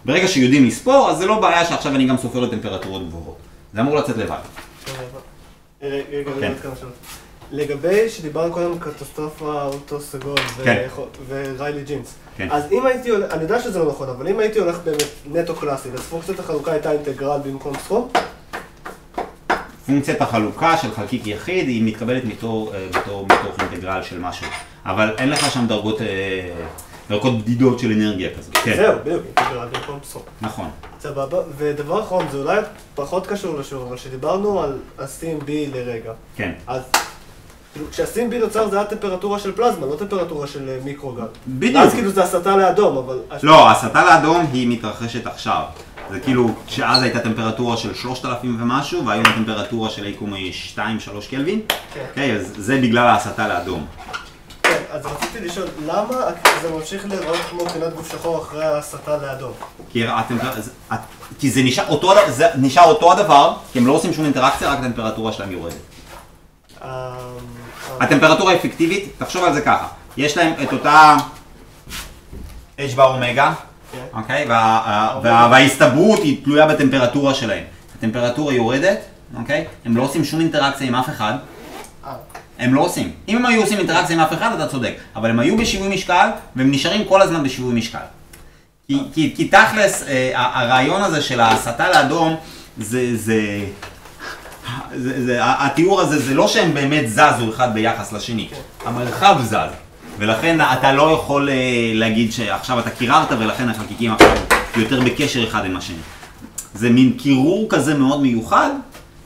ברגע שיודעים לספור, אז זה לא בעיה שעכשיו אני גם סופר לטמפרטורות גבוהות. זה אמור לצאת לבד. לגבי שדיברנו קודם קטסטרופה אוטו סגול וריילי ג'ינס. אז אם הייתי הולך, אני יודע שזה לא נכון, אבל אם הייתי הולך באמת נטו קלאסי, אז פונקציית החלוקה הייתה אינטגרל במקום סכום? פונקציית החלוקה של חלקיק יחיד היא מתקבלת מתוך אינטגרל של משהו. אבל אין לך שם דרגות בדידות של אנרגיה כזאת. זהו, בדיוק, אינטגרל במקום סכום. נכון. סבבה, ודבר אחרון, זה אולי פחות קשור לשיעור, אבל שדיברנו על ה-CMB לרגע. כן. אז כשה-CMB נוצר זה הטמפרטורה של פלזמה, לא טמפרטורה של מיקרוגל. בדיוק. אז כאילו זה הסתה לאדום, אבל... לא, הסתה לאדום היא מתרחשת עכשיו. זה כאילו, שאז הייתה טמפרטורה של 3,000 ומשהו, והיום הטמפרטורה של היקום היא 2-3 קלווין. כן. אז זה בגלל ההסתה לאדום. כן, אז רציתי לשאול, למה זה ממשיך להיראות כמו קרינת גוף שחור אחרי ההסתה לאדום? כי זה נשאר אותו הדבר, כי הם לא עושים שום אינטראקציה, רק הטמפרטורה שלהם יורדת. הטמפרטורה האפקטיבית, תחשוב על זה ככה, יש להם את אותה H באומגה, אוקיי? וההסתברות היא תלויה בטמפרטורה שלהם. הטמפרטורה יורדת, אוקיי? הם לא עושים שום אינטראקציה עם אף אחד. הם לא עושים. אם הם היו עושים אינטראקציה עם אף אחד, אתה צודק. אבל הם היו בשיווי משקל, והם נשארים כל הזמן בשיווי משקל. כי תכלס, הרעיון הזה של ההסתה לאדום, התיאור הזה, זה לא שהם באמת זזו אחד ביחס לשני. המרחב זז. ולכן אתה לא יכול להגיד שעכשיו אתה קיררת ולכן החלקיקים עכשיו יותר בקשר אחד עם השני. זה מין קירור כזה מאוד מיוחד,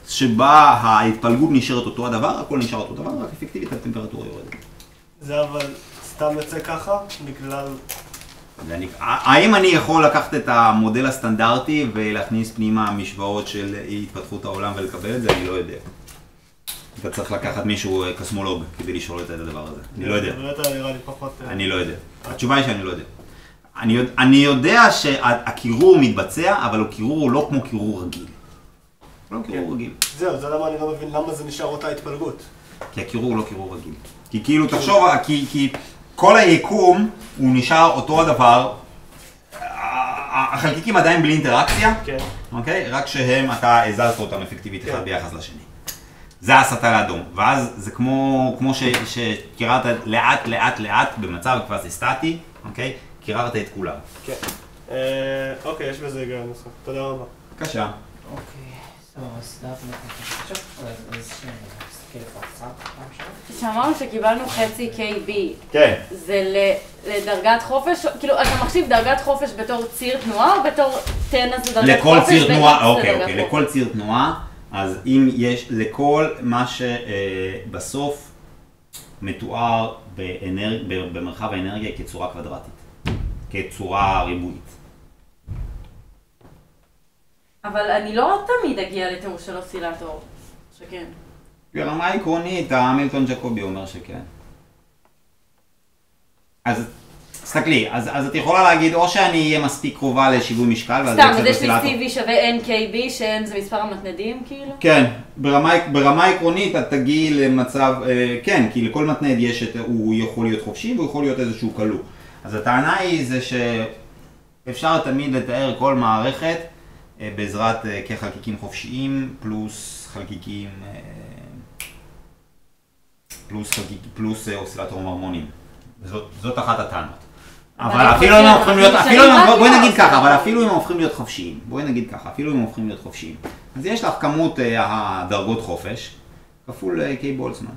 שבה ההתפלגות נשארת אותו הדבר, הכל נשאר אותו דבר, רק אפקטיבית הטמפרטורה יורדת. זה אבל סתם יוצא ככה, בגלל... האם אני יכול לקחת את המודל הסטנדרטי ולהכניס פנימה משוואות של התפתחות העולם ולקבל את זה? אני לא יודע. אתה צריך לקחת מישהו קוסמולוג כדי לשאול את הדבר הזה. אני לא יודע. אני לא יודע. התשובה היא שאני לא יודע. אני יודע שהקירור מתבצע, אבל הקירור הוא לא כמו קירור רגיל. לא קירור רגיל. זהו, זה למה אני לא מבין למה זה נשאר אותה התפלגות. כי הקירור הוא לא קירור רגיל. כי כאילו, תחשוב, כי כל היקום הוא נשאר אותו הדבר. החלקיקים עדיין בלי אינטראקציה, אוקיי? רק שהם, אתה הזזת אותם אפקטיבית אחד ביחס לשני. זה ההסתה לאדום, ואז זה כמו שקיררת לאט לאט לאט במצב קוואזי סטטי, אוקיי? קיררת את כולם. כן. אוקיי, יש בזה היגיון. תודה רבה. בבקשה. אוקיי, סבבה, שאמרנו שקיבלנו חצי KB. כן. זה לדרגת חופש, כאילו אתה מחשיב דרגת חופש בתור ציר תנועה או בתור תנע זה דרגת חופש? לכל ציר תנועה, אוקיי, לכל ציר תנועה. אז אם יש לכל מה שבסוף מתואר במרחב האנרגיה כצורה קוודרטית, כצורה ריבועית. אבל אני לא תמיד אגיע לתיאור של אוסילטור, שכן. ברמה עקרונית, המילטון ג'קובי אומר שכן. אז תסתכלי, אז את יכולה להגיד או שאני אהיה מספיק קרובה לשיווי משקל, סתם, אז יש לי CV שווה NKB, שאין זה מספר המתנדים כאילו? כן, ברמה עקרונית את תגיעי למצב, כן, כי לכל מתנד יש הוא יכול להיות חופשי והוא יכול להיות איזשהו כלוא. אז הטענה היא זה שאפשר תמיד לתאר כל מערכת בעזרת כחלקיקים חופשיים פלוס חלקיקים, פלוס אוסילטורים הרמוניים. זאת אחת הטענות. אבל אפילו אם הם הופכים להיות, בואי נגיד ככה, אבל אפילו אם הם הופכים להיות חופשיים, אז יש לך כמות הדרגות חופש, כפול קיי בולצמן.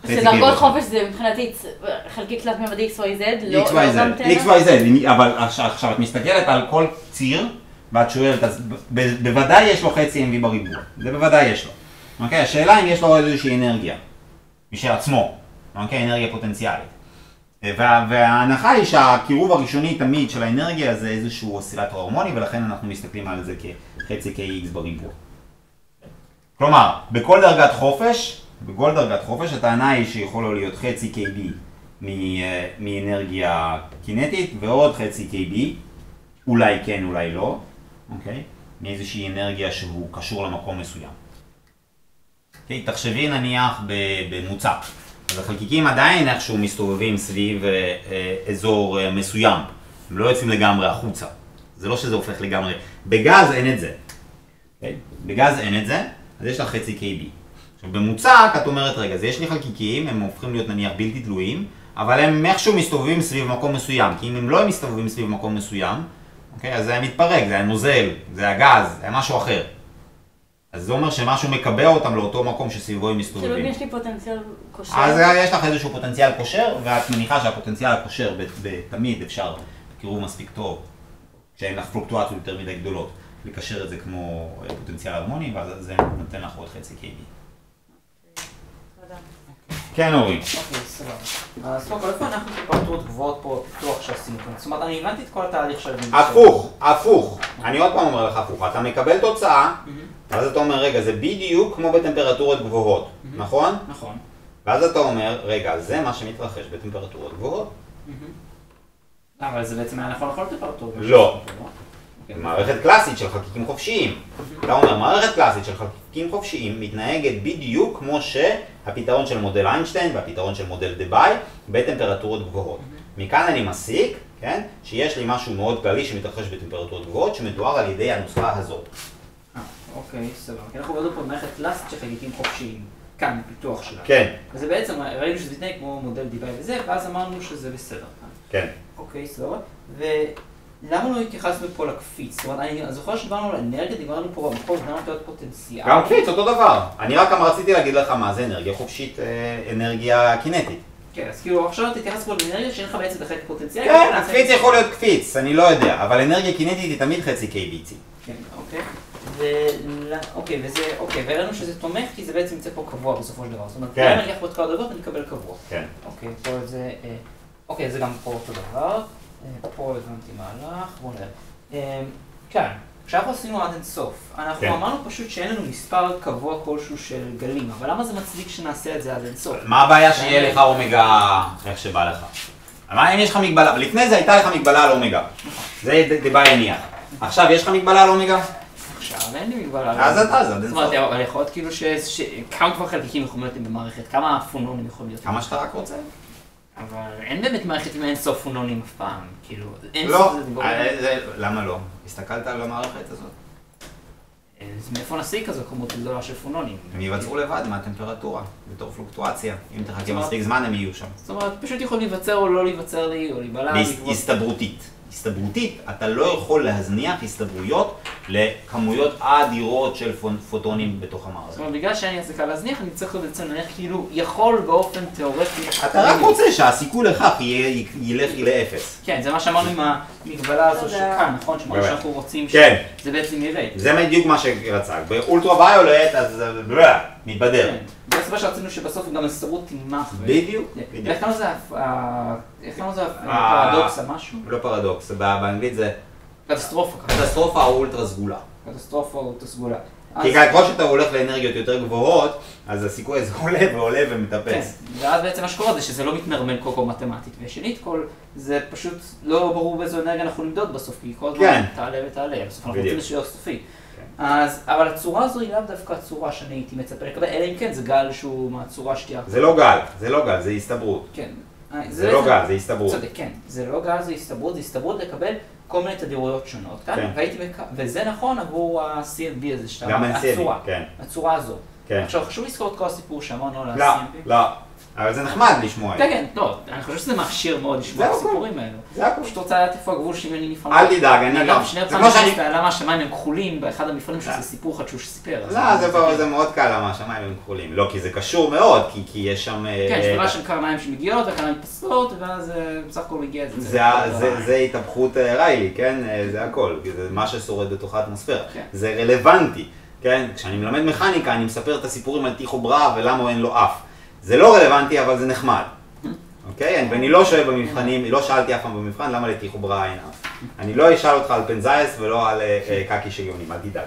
שדרגות חופש זה מבחינתי חלקיק תלת ממדי XYZ, לא גם תנע? XYZ, אבל עכשיו את מסתכלת על כל ציר, ואת שואלת, אז בוודאי יש לו חצי MV בריבוע, זה בוודאי יש לו. אוקיי, השאלה אם יש לו איזושהי אנרגיה, משל עצמו, אוקיי, אנרגיה פוטנציאלית. וההנחה היא שהקירוב הראשוני תמיד של האנרגיה זה איזשהו אוסילטור הרמוני, ולכן אנחנו מסתכלים על זה כחצי KX בריבוע. כלומר, בכל דרגת חופש, הטענה היא שיכול לו להיות חצי KB מאנרגיה קינטית, ועוד חצי KB, אולי כן, אולי לא, אוקיי? מאיזושהי אנרגיה שהוא קשור למקום מסוים. אוקיי, תחשבי נניח במוצק. אז החלקיקים עדיין איכשהו מסתובבים סביב אזור מסוים. הם לא יוצאים לגמרי החוצה. זה לא שזה הופך לגמרי. בגז אין את זה. בגז אין את זה, אז יש לך חצי KB. עכשיו במוצק את אומרת, רגע, אז יש לי חלקיקים, הם הופכים להיות נניח בלתי תלויים, אבל הם איכשהו מסתובבים סביב מקום מסוים. כי אם הם לא מסתובבים סביב מקום מסוים, אוקיי, אז זה היה מתפרק, זה היה נוזל, זה היה גז, זה היה משהו אחר. אז זה אומר שמשהו מקבע אותם לאותו מקום שסביבו הם מסתובבים. כאילו אם יש לי פוטנציאל קושר. אז יש לך איזשהו פוטנציאל קושר, ואת מניחה שהפוטנציאל הקושר תמיד אפשר, בקירוב מספיק טוב, כשאין לך פלוקטואציות יותר מדי גדולות, לקשר את זה כמו פוטנציאל הרמוני, ואז זה נותן לך עוד חצי KB. כן, אורי. אוקיי, סבבה. אז קודם כל אנחנו טמפרטורות גבוהות פה, פיתוח שעשינו כאן. זאת אומרת, אני הבנתי את כל התהליך של... הפוך. אני עוד פעם אומר לך הפוך. אתה מקבל תוצאה, ואז אתה אומר, רגע, זה בדיוק כמו בטמפרטורות גבוהות, נכון? נכון. ואז אתה אומר, רגע, זה מה שמתרחש בטמפרטורות גבוהות. אבל זה בעצם היה נכון לכל טמפרטורות. לא. מערכת קלאסית של חלקיקים חופשיים. אתה אומר, מערכת קלאסית של חלקיקים חופשיים מתנהגת בדיוק כמו שהפתרון של מודל איינשטיין והפתרון של מודל דה-ביי בטמפרטורות גבוהות. מכאן אני מסיק, כן, שיש לי משהו מאוד כללי שמתרחש בטמפרטורות גבוהות שמתואר על ידי הנוסחה הזאת. אוקיי, סבבה. כי אנחנו עובדים פה במערכת קלאסית של חלקיקים חופשיים. כאן, בפיתוח שלה. כן. וזה בעצם, ראינו שזה מתנהג כמו מודל דה-ביי וזה, ואז אמרנו שזה בסדר. כן. אוקיי, סבבה. ולמה לא התייחסנו פה לקפיץ? זאת אומרת, אני זוכר שדיברנו על אנרגיה, דיברנו פה במקום, דיברנו על פוטנציאל. גם קפיץ, אותו דבר. אני רק רציתי להגיד לך מה זה אנרגיה חופשית, אנרגיה קינטית. כן, אז כאילו עכשיו תתייחס פה לאנרגיה שאין לך בעצם את החלק הפוטנציאלי. כן, הקפיץ יכול להיות קפיץ, אני לא יודע, אבל אנרגיה קינטית היא תמיד חצי KBT. כן, אוקיי. אוקיי, והראינו שזה תומך כי זה בעצם יצא פה קבוע בסופו של דבר. זאת אומרת, אם אני אקח פה את כל הדרגות, אני אקבל קבוע. כן. אוקיי, פה זה... אוקיי, זה גם פה אותו דבר. פה הבנתי מהלך, בואו נראה. כאן, כשאנחנו עשינו עד אינסוף, אנחנו אמרנו פשוט שאין לנו מספר קבוע כלשהו של גלים, אבל למה זה מצדיק שנעשה את זה עד אינסוף? מה הבעיה שיהיה לך אומגה איך שבא לך? מה אם יש לך מגבלה? לפני זה הייתה לך מגבלה על אומגה. זה די הניח. עכשיו יש לך מגבלה על אומגה? עכשיו אין לי מגבלה על אומגה. אז אתה, זה עד אינסוף. זאת אומרת, אבל יכול להיות כאילו כמה כבר חלקיקים יכולים להיות במערכת, כמה פונונים יכולים להיות. כמה שאתה רק רוצה. אבל אין באמת מערכת עם אין סוף פונונים אף פעם, כאילו, אין לא, סוף זה דיבור. למה לא? הסתכלת על המערכת הזאת? אז מאיפה נשיג כזו כמות גדולה של פונונים? הם ייווצרו לבד מהטמפרטורה, בתור פלוקטואציה. אם תחכה מספיק זמן הם יהיו שם. זאת אומרת, פשוט יכולים להיווצר או לא להיווצר לי, או להיבלע. הסתברותית. הסתברותית, אתה לא יכול להזניח הסתברויות לכמויות אדירות של פוטונים בתוך המערכת. זאת אומרת, בגלל שאני אצליח להזניח, אני צריך בעצם להניח כאילו יכול באופן תיאורטי. אתה רק רוצה שהסיכוי לכך ילך לאפס. כן, זה מה שאמרנו עם המגבלה הזו שכאן, נכון? שאמרנו שאנחנו רוצים שזה בעצם ירד. זה בדיוק מה שרצה. באולטרה-ויולט אז מתבדר. זה הסיבה שרצינו שבסוף גם הסתברות תנמך. בדיוק. איך קראנו לזה פרדוקס או משהו? לא פרדוקס, באנגלית זה קטסטרופה. קטסטרופה או אולטרה סגולה. קטסטרופה או אולטרה סגולה. כי כמו שאתה הולך לאנרגיות יותר גבוהות, אז הסיכוי הזה עולה ועולה ומטפס. כן, ואז בעצם מה שקורה זה שזה לא מתנרמל כל מתמטית. ושנית כל, זה פשוט לא ברור באיזו אנרגיה אנחנו נמדוד בסוף, כי כל הזמן תעלה ותעלה, בסוף אנחנו רוצים לשיעור סופי. אבל הצורה הזו היא לאו דווקא הצורה שאני הייתי מצפה לקבל, אלא אם כן זה גל שהוא מהצורה שתהיה. זה לא גל, זה הסתברות. כן. זה לא גל, זה הסתברות. צודק, כן. זה לא גל, זה הסתברות לקבל כל מיני תדירויות שונות, כן? וזה נכון עבור ה-CMB הזה שאתה אומר, הצורה הזו. עכשיו, חשוב לזכור את כל הסיפור שאמרנו על ה-CMB. לא, אבל זה נחמד לשמוע. כן, כן, לא, אני חושב שזה מעשיר מאוד לשמוע את הסיפורים האלו. זה הכל. פשוט רוצה לדעת איפה הגבול שוויוני לפעמים. אל תדאג, אני גם. שני פעמים שאתה למה השמיים הם כחולים באחד המפעלים שזה סיפור חדשהו שסיפר. לא, זה מאוד קל למה השמיים הם כחולים. לא, כי זה קשור מאוד, כי יש שם... כן, שבירה של קרניים שמגיעות וכרניים מתפסלות, ואז בסך הכל מגיע את זה. זה התהפכות ריילי, כן? זה הכל. זה מה ששורד בתוך האטמוספירה. זה רלוונטי, כן? כשאני מלמד מכניקה, אני מספר את הסיפורים על טיחו ברא ולמה אין לו אף. זה לא רלוונטי, אבל זה נחמד. אוקיי? ואני לא שואל במבחנים, לא שאלתי אף פעם במבחן למה לטיחו ברא אין אף. אני לא אשאל אותך על פנזייס ולא על קקי של יונים, אל תדאג.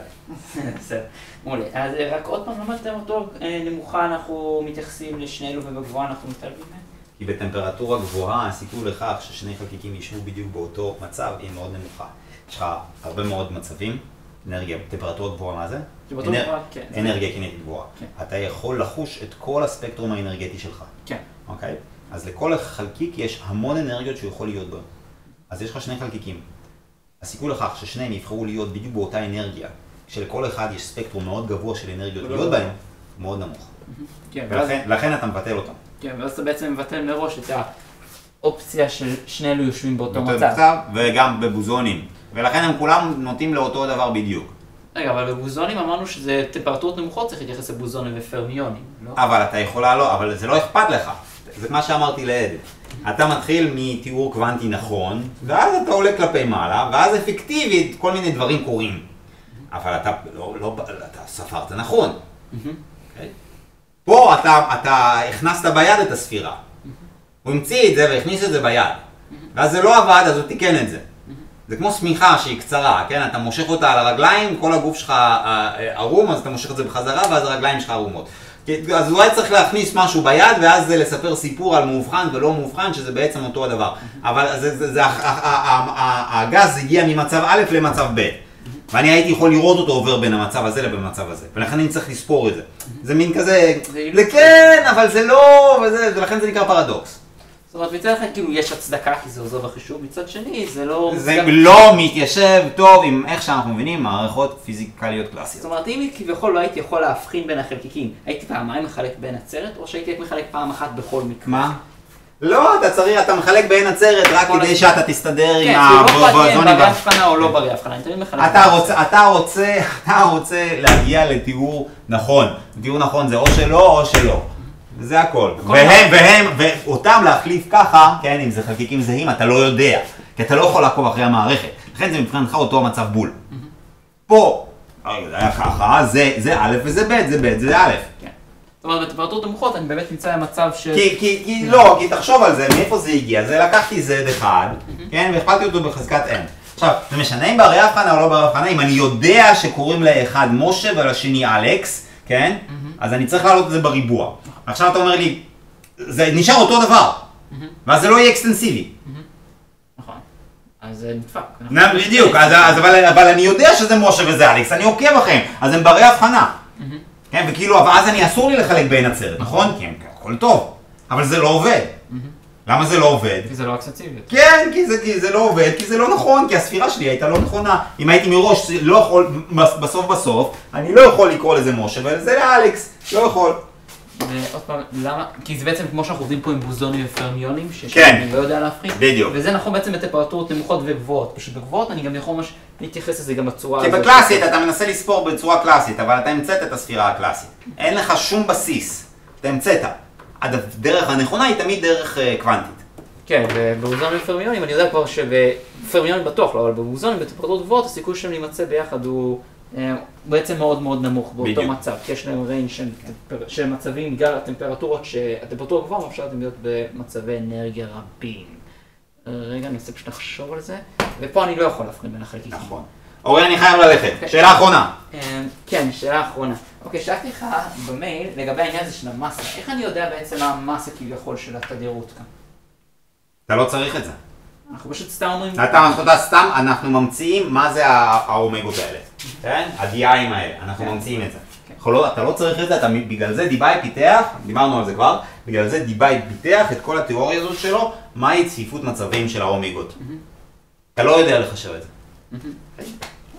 בסדר. מעולה. אז רק עוד פעם, למה טמפרטורה נמוכה אנחנו מתייחסים לשני אלו ובגבוהה אנחנו מתעלמים מהם? כי בטמפרטורה גבוהה הסיכוי לכך ששני חלקיקים יישבו בדיוק באותו מצב היא מאוד נמוכה. יש לך הרבה מאוד מצבים, אנרגיה, טמפרטורה גבוהה מה זה? אנרגיה קינטית גבוהה. אתה יכול לחוש את כל הספקטרום האנרגטי שלך. כן. אוקיי? אז לכל חלקיק יש המון אנרגיות שהוא יכול להיות בו. אז יש לך שני חלקיקים. הסיכוי לכך ששניהם יבחרו להיות בדיוק באותה אנרגיה, כשלכל אחד יש ספקטרום מאוד גבוה של אנרגיות להיות בהם, מאוד נמוך. ולכן אתה מבטל אותם. כן, ואז אתה בעצם מבטל מראש את האופציה של שני אלו יושבים באותו מצב. וגם בבוזונים. ולכן הם כולם נוטים לאותו דבר בדיוק. רגע, אבל בבוזונים אמרנו שזה טמפרטורות נמוכות צריך להתייחס לבוזונים ופרמיונים, לא? אבל אתה יכול לעלות, אבל זה לא אכפת לך. זה מה שאמרתי לעד. אתה מתחיל מתיאור קוונטי נכון, ואז אתה עולה כלפי מעלה, ואז אפקטיבית כל מיני דברים קורים. אבל אתה אתה ספרת נכון. פה אתה הכנסת ביד את הספירה. הוא המציא את זה והכניס את זה ביד. ואז זה לא עבד, אז הוא תיקן את זה. זה כמו סמיכה שהיא קצרה, כן? אתה מושך אותה על הרגליים, כל הגוף שלך ערום, אז אתה מושך את זה בחזרה, ואז הרגליים שלך ערומות. אז אולי צריך להכניס משהו ביד, ואז זה לספר סיפור על מאובחן ולא מאובחן, שזה בעצם אותו הדבר. אבל הגז הגיע ממצב א' למצב ב'. ואני הייתי יכול לראות אותו עובר בין המצב הזה לבין המצב הזה. ולכן אני צריך לספור את זה. זה מין כזה, זה כן, אבל זה לא, ולכן זה נקרא פרדוקס. זאת אומרת, מצד אחד כאילו יש הצדקה כי זה עוזר בחישוב, מצד שני זה לא... זה לא מתיישב טוב עם איך שאנחנו מבינים מערכות פיזיקליות קלאסיות. זאת אומרת, אם כביכול לא הייתי יכול להבחין בין החלקיקים, הייתי פעמיים מחלק בין עצרת, או שהייתי מחלק פעם אחת בכל מקרה? מה? לא, אתה מחלק בין עצרת רק כדי שאתה תסתדר עם הבוזונים. כן, ברי הבחנה או לא ברי הבחנה, אני תמיד מחלק. אתה רוצה להגיע לתיאור נכון. תיאור נכון זה או שלא או שלא. זה הכל. ואותם להחליף ככה, כן, אם זה חלקיקים זהים, אתה לא יודע. כי אתה לא יכול לעקוב אחרי המערכת. לכן זה מבחינתך אותו המצב בול. פה, זה היה ככה, זה א' וזה ב', זה ב', זה א'. זאת אומרת, בטמפרטורות נמוכות אני באמת נמצא במצב ש... כי תחשוב על זה, מאיפה זה הגיע? זה לקחתי Z1, כן, והכפלתי אותו בחזקת N. עכשיו, זה משנה אם ברי הבחנה או לא ברי הבחנה, אם אני יודע שקוראים לאחד משה ולשני אלכס, כן? אז אני צריך להעלות את זה בריבוע. עכשיו אתה אומר לי, זה נשאר אותו דבר, ואז זה לא יהיה אקסטנסיבי. נכון, אז זה נדפק. בדיוק, אבל אני יודע שזה משה וזה אלכס, אני עוקב אחריהם, אז הם ברי הבחנה. כן, וכאילו, אז אני אסור לי לחלק בין עצרת, נכון? כן, הכל טוב, אבל זה לא עובד. למה זה לא עובד? כי זה לא אקסטנסיבי. כן, כי זה לא עובד, כי זה לא נכון, כי הספירה שלי הייתה לא נכונה. אם הייתי מראש לא יכול, בסוף, אני לא יכול לקרוא לזה משה, וזה לאלכס, לא יכול. ועוד פעם, למה? כי זה בעצם כמו שאנחנו עובדים פה עם בוזונים ופרמיונים, שאני לא יודע להפחית. בדיוק. וזה נכון בעצם בטמפרטורות נמוכות וגבוהות. פשוט בגבוהות אני גם יכול ממש להתייחס לזה גם בצורה הזאת. כי בקלאסית אתה מנסה לספור בצורה קלאסית, אבל אתה המצאת את הספירה הקלאסית. אין לך שום בסיס. אתה המצאת. הדרך הנכונה היא תמיד דרך קוונטית. כן, ובבוזונים ופרמיונים אני יודע כבר שבפרמיונים בטוח לא, אבל בבוזונים בטמפרטורות גבוהות הסיכוי שהם להימצא ביחד הוא בעצם מאוד מאוד נמוך באותו מצב, כי יש להם ריינג' של מצבים בגלל הטמפרטורות שהטמפרטורה גבוהה מאפשרת להיות במצבי אנרגיה רבים. רגע, אני רוצה פשוט לחשוב על זה, ופה אני לא יכול להבחין בין החלקיקים. נכון. אורי, אני חייב ללכת. שאלה אחרונה. כן, שאלה אחרונה. אוקיי, שאלתי לך במייל לגבי העניין הזה של המסה. איך אני יודע בעצם מה המסה כביכול של התדירות כאן? אתה לא צריך את זה. אנחנו פשוט סתם אומרים... סתם, אנחנו ממציאים מה זה האומגות האלה. כן? הדיאיים האלה, אנחנו ממציאים את זה. אתה לא צריך את זה, בגלל זה דיבאי פיתח, דיברנו על זה כבר, בגלל זה דיבאי פיתח את כל התיאוריה הזאת שלו, מהי צפיפות מצבים של האומגות. אתה לא יודע לחשב את זה.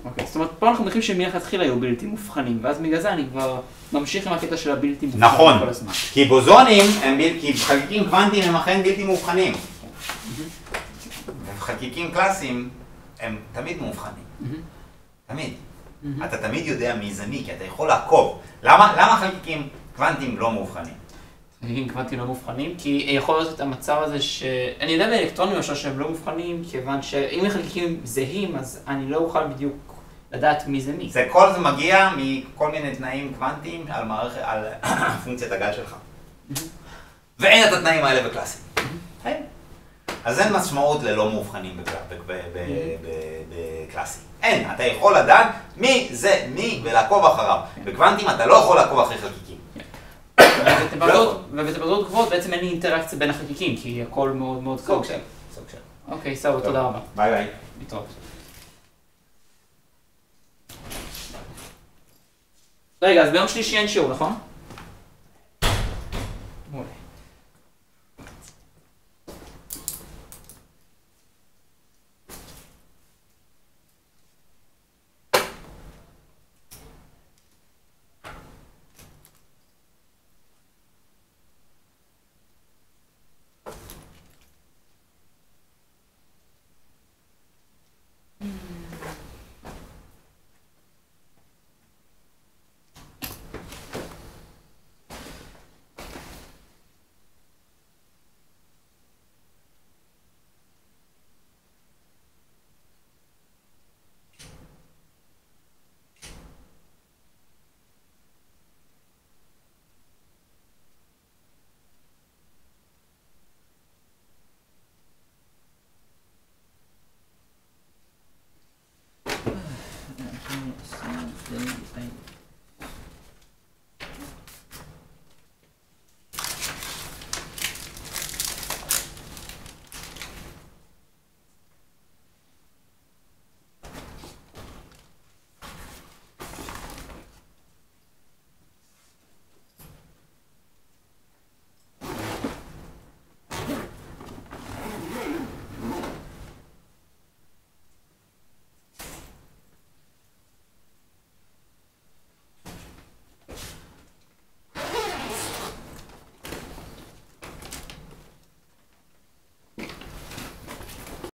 אוקיי, זאת אומרת, פה אנחנו מניחים שמלכתחילה היו בלתי מובחנים, ואז בגלל זה אני כבר ממשיך עם הקטע של הבלתי מובחנים נכון, כל הזמן. כי בוזונים, כי חלקיקים קוונטיים הם אכן בלתי מובחנים. חלקיקים קלאסיים הם תמיד מאובחנים. תמיד. אתה תמיד יודע מי זה מי, כי אתה יכול לעקוב. למה חלקיקים קוונטיים לא מאובחנים? חלקיקים קוונטיים לא מאובחנים, כי יכול להיות את המצב הזה אני יודע באלקטרונים למשל שהם לא מאובחנים, כיוון שאם החלקיקים זהים, אז אני לא אוכל בדיוק לדעת מי זה מי. כל זה מגיע מכל מיני תנאים קוונטיים על פונקציית הגל שלך. ואין את התנאים האלה בקלאסיים. אז אין משמעות ללא מאובחנים בקלאסי. אין, אתה יכול לדעת מי זה מי ולעקוב אחריו. בקוונטים אתה לא יכול לעקוב אחרי חלקיקים. ובטמפרטורות גבוהות בעצם אין לי אינטראקציה בין החלקיקים, כי הכל מאוד מאוד קרוב. סוג של. אוקיי, סבבה, תודה רבה. ביי ביי. להתראות. רגע, אז ביום שלישי אין שיעור, נכון?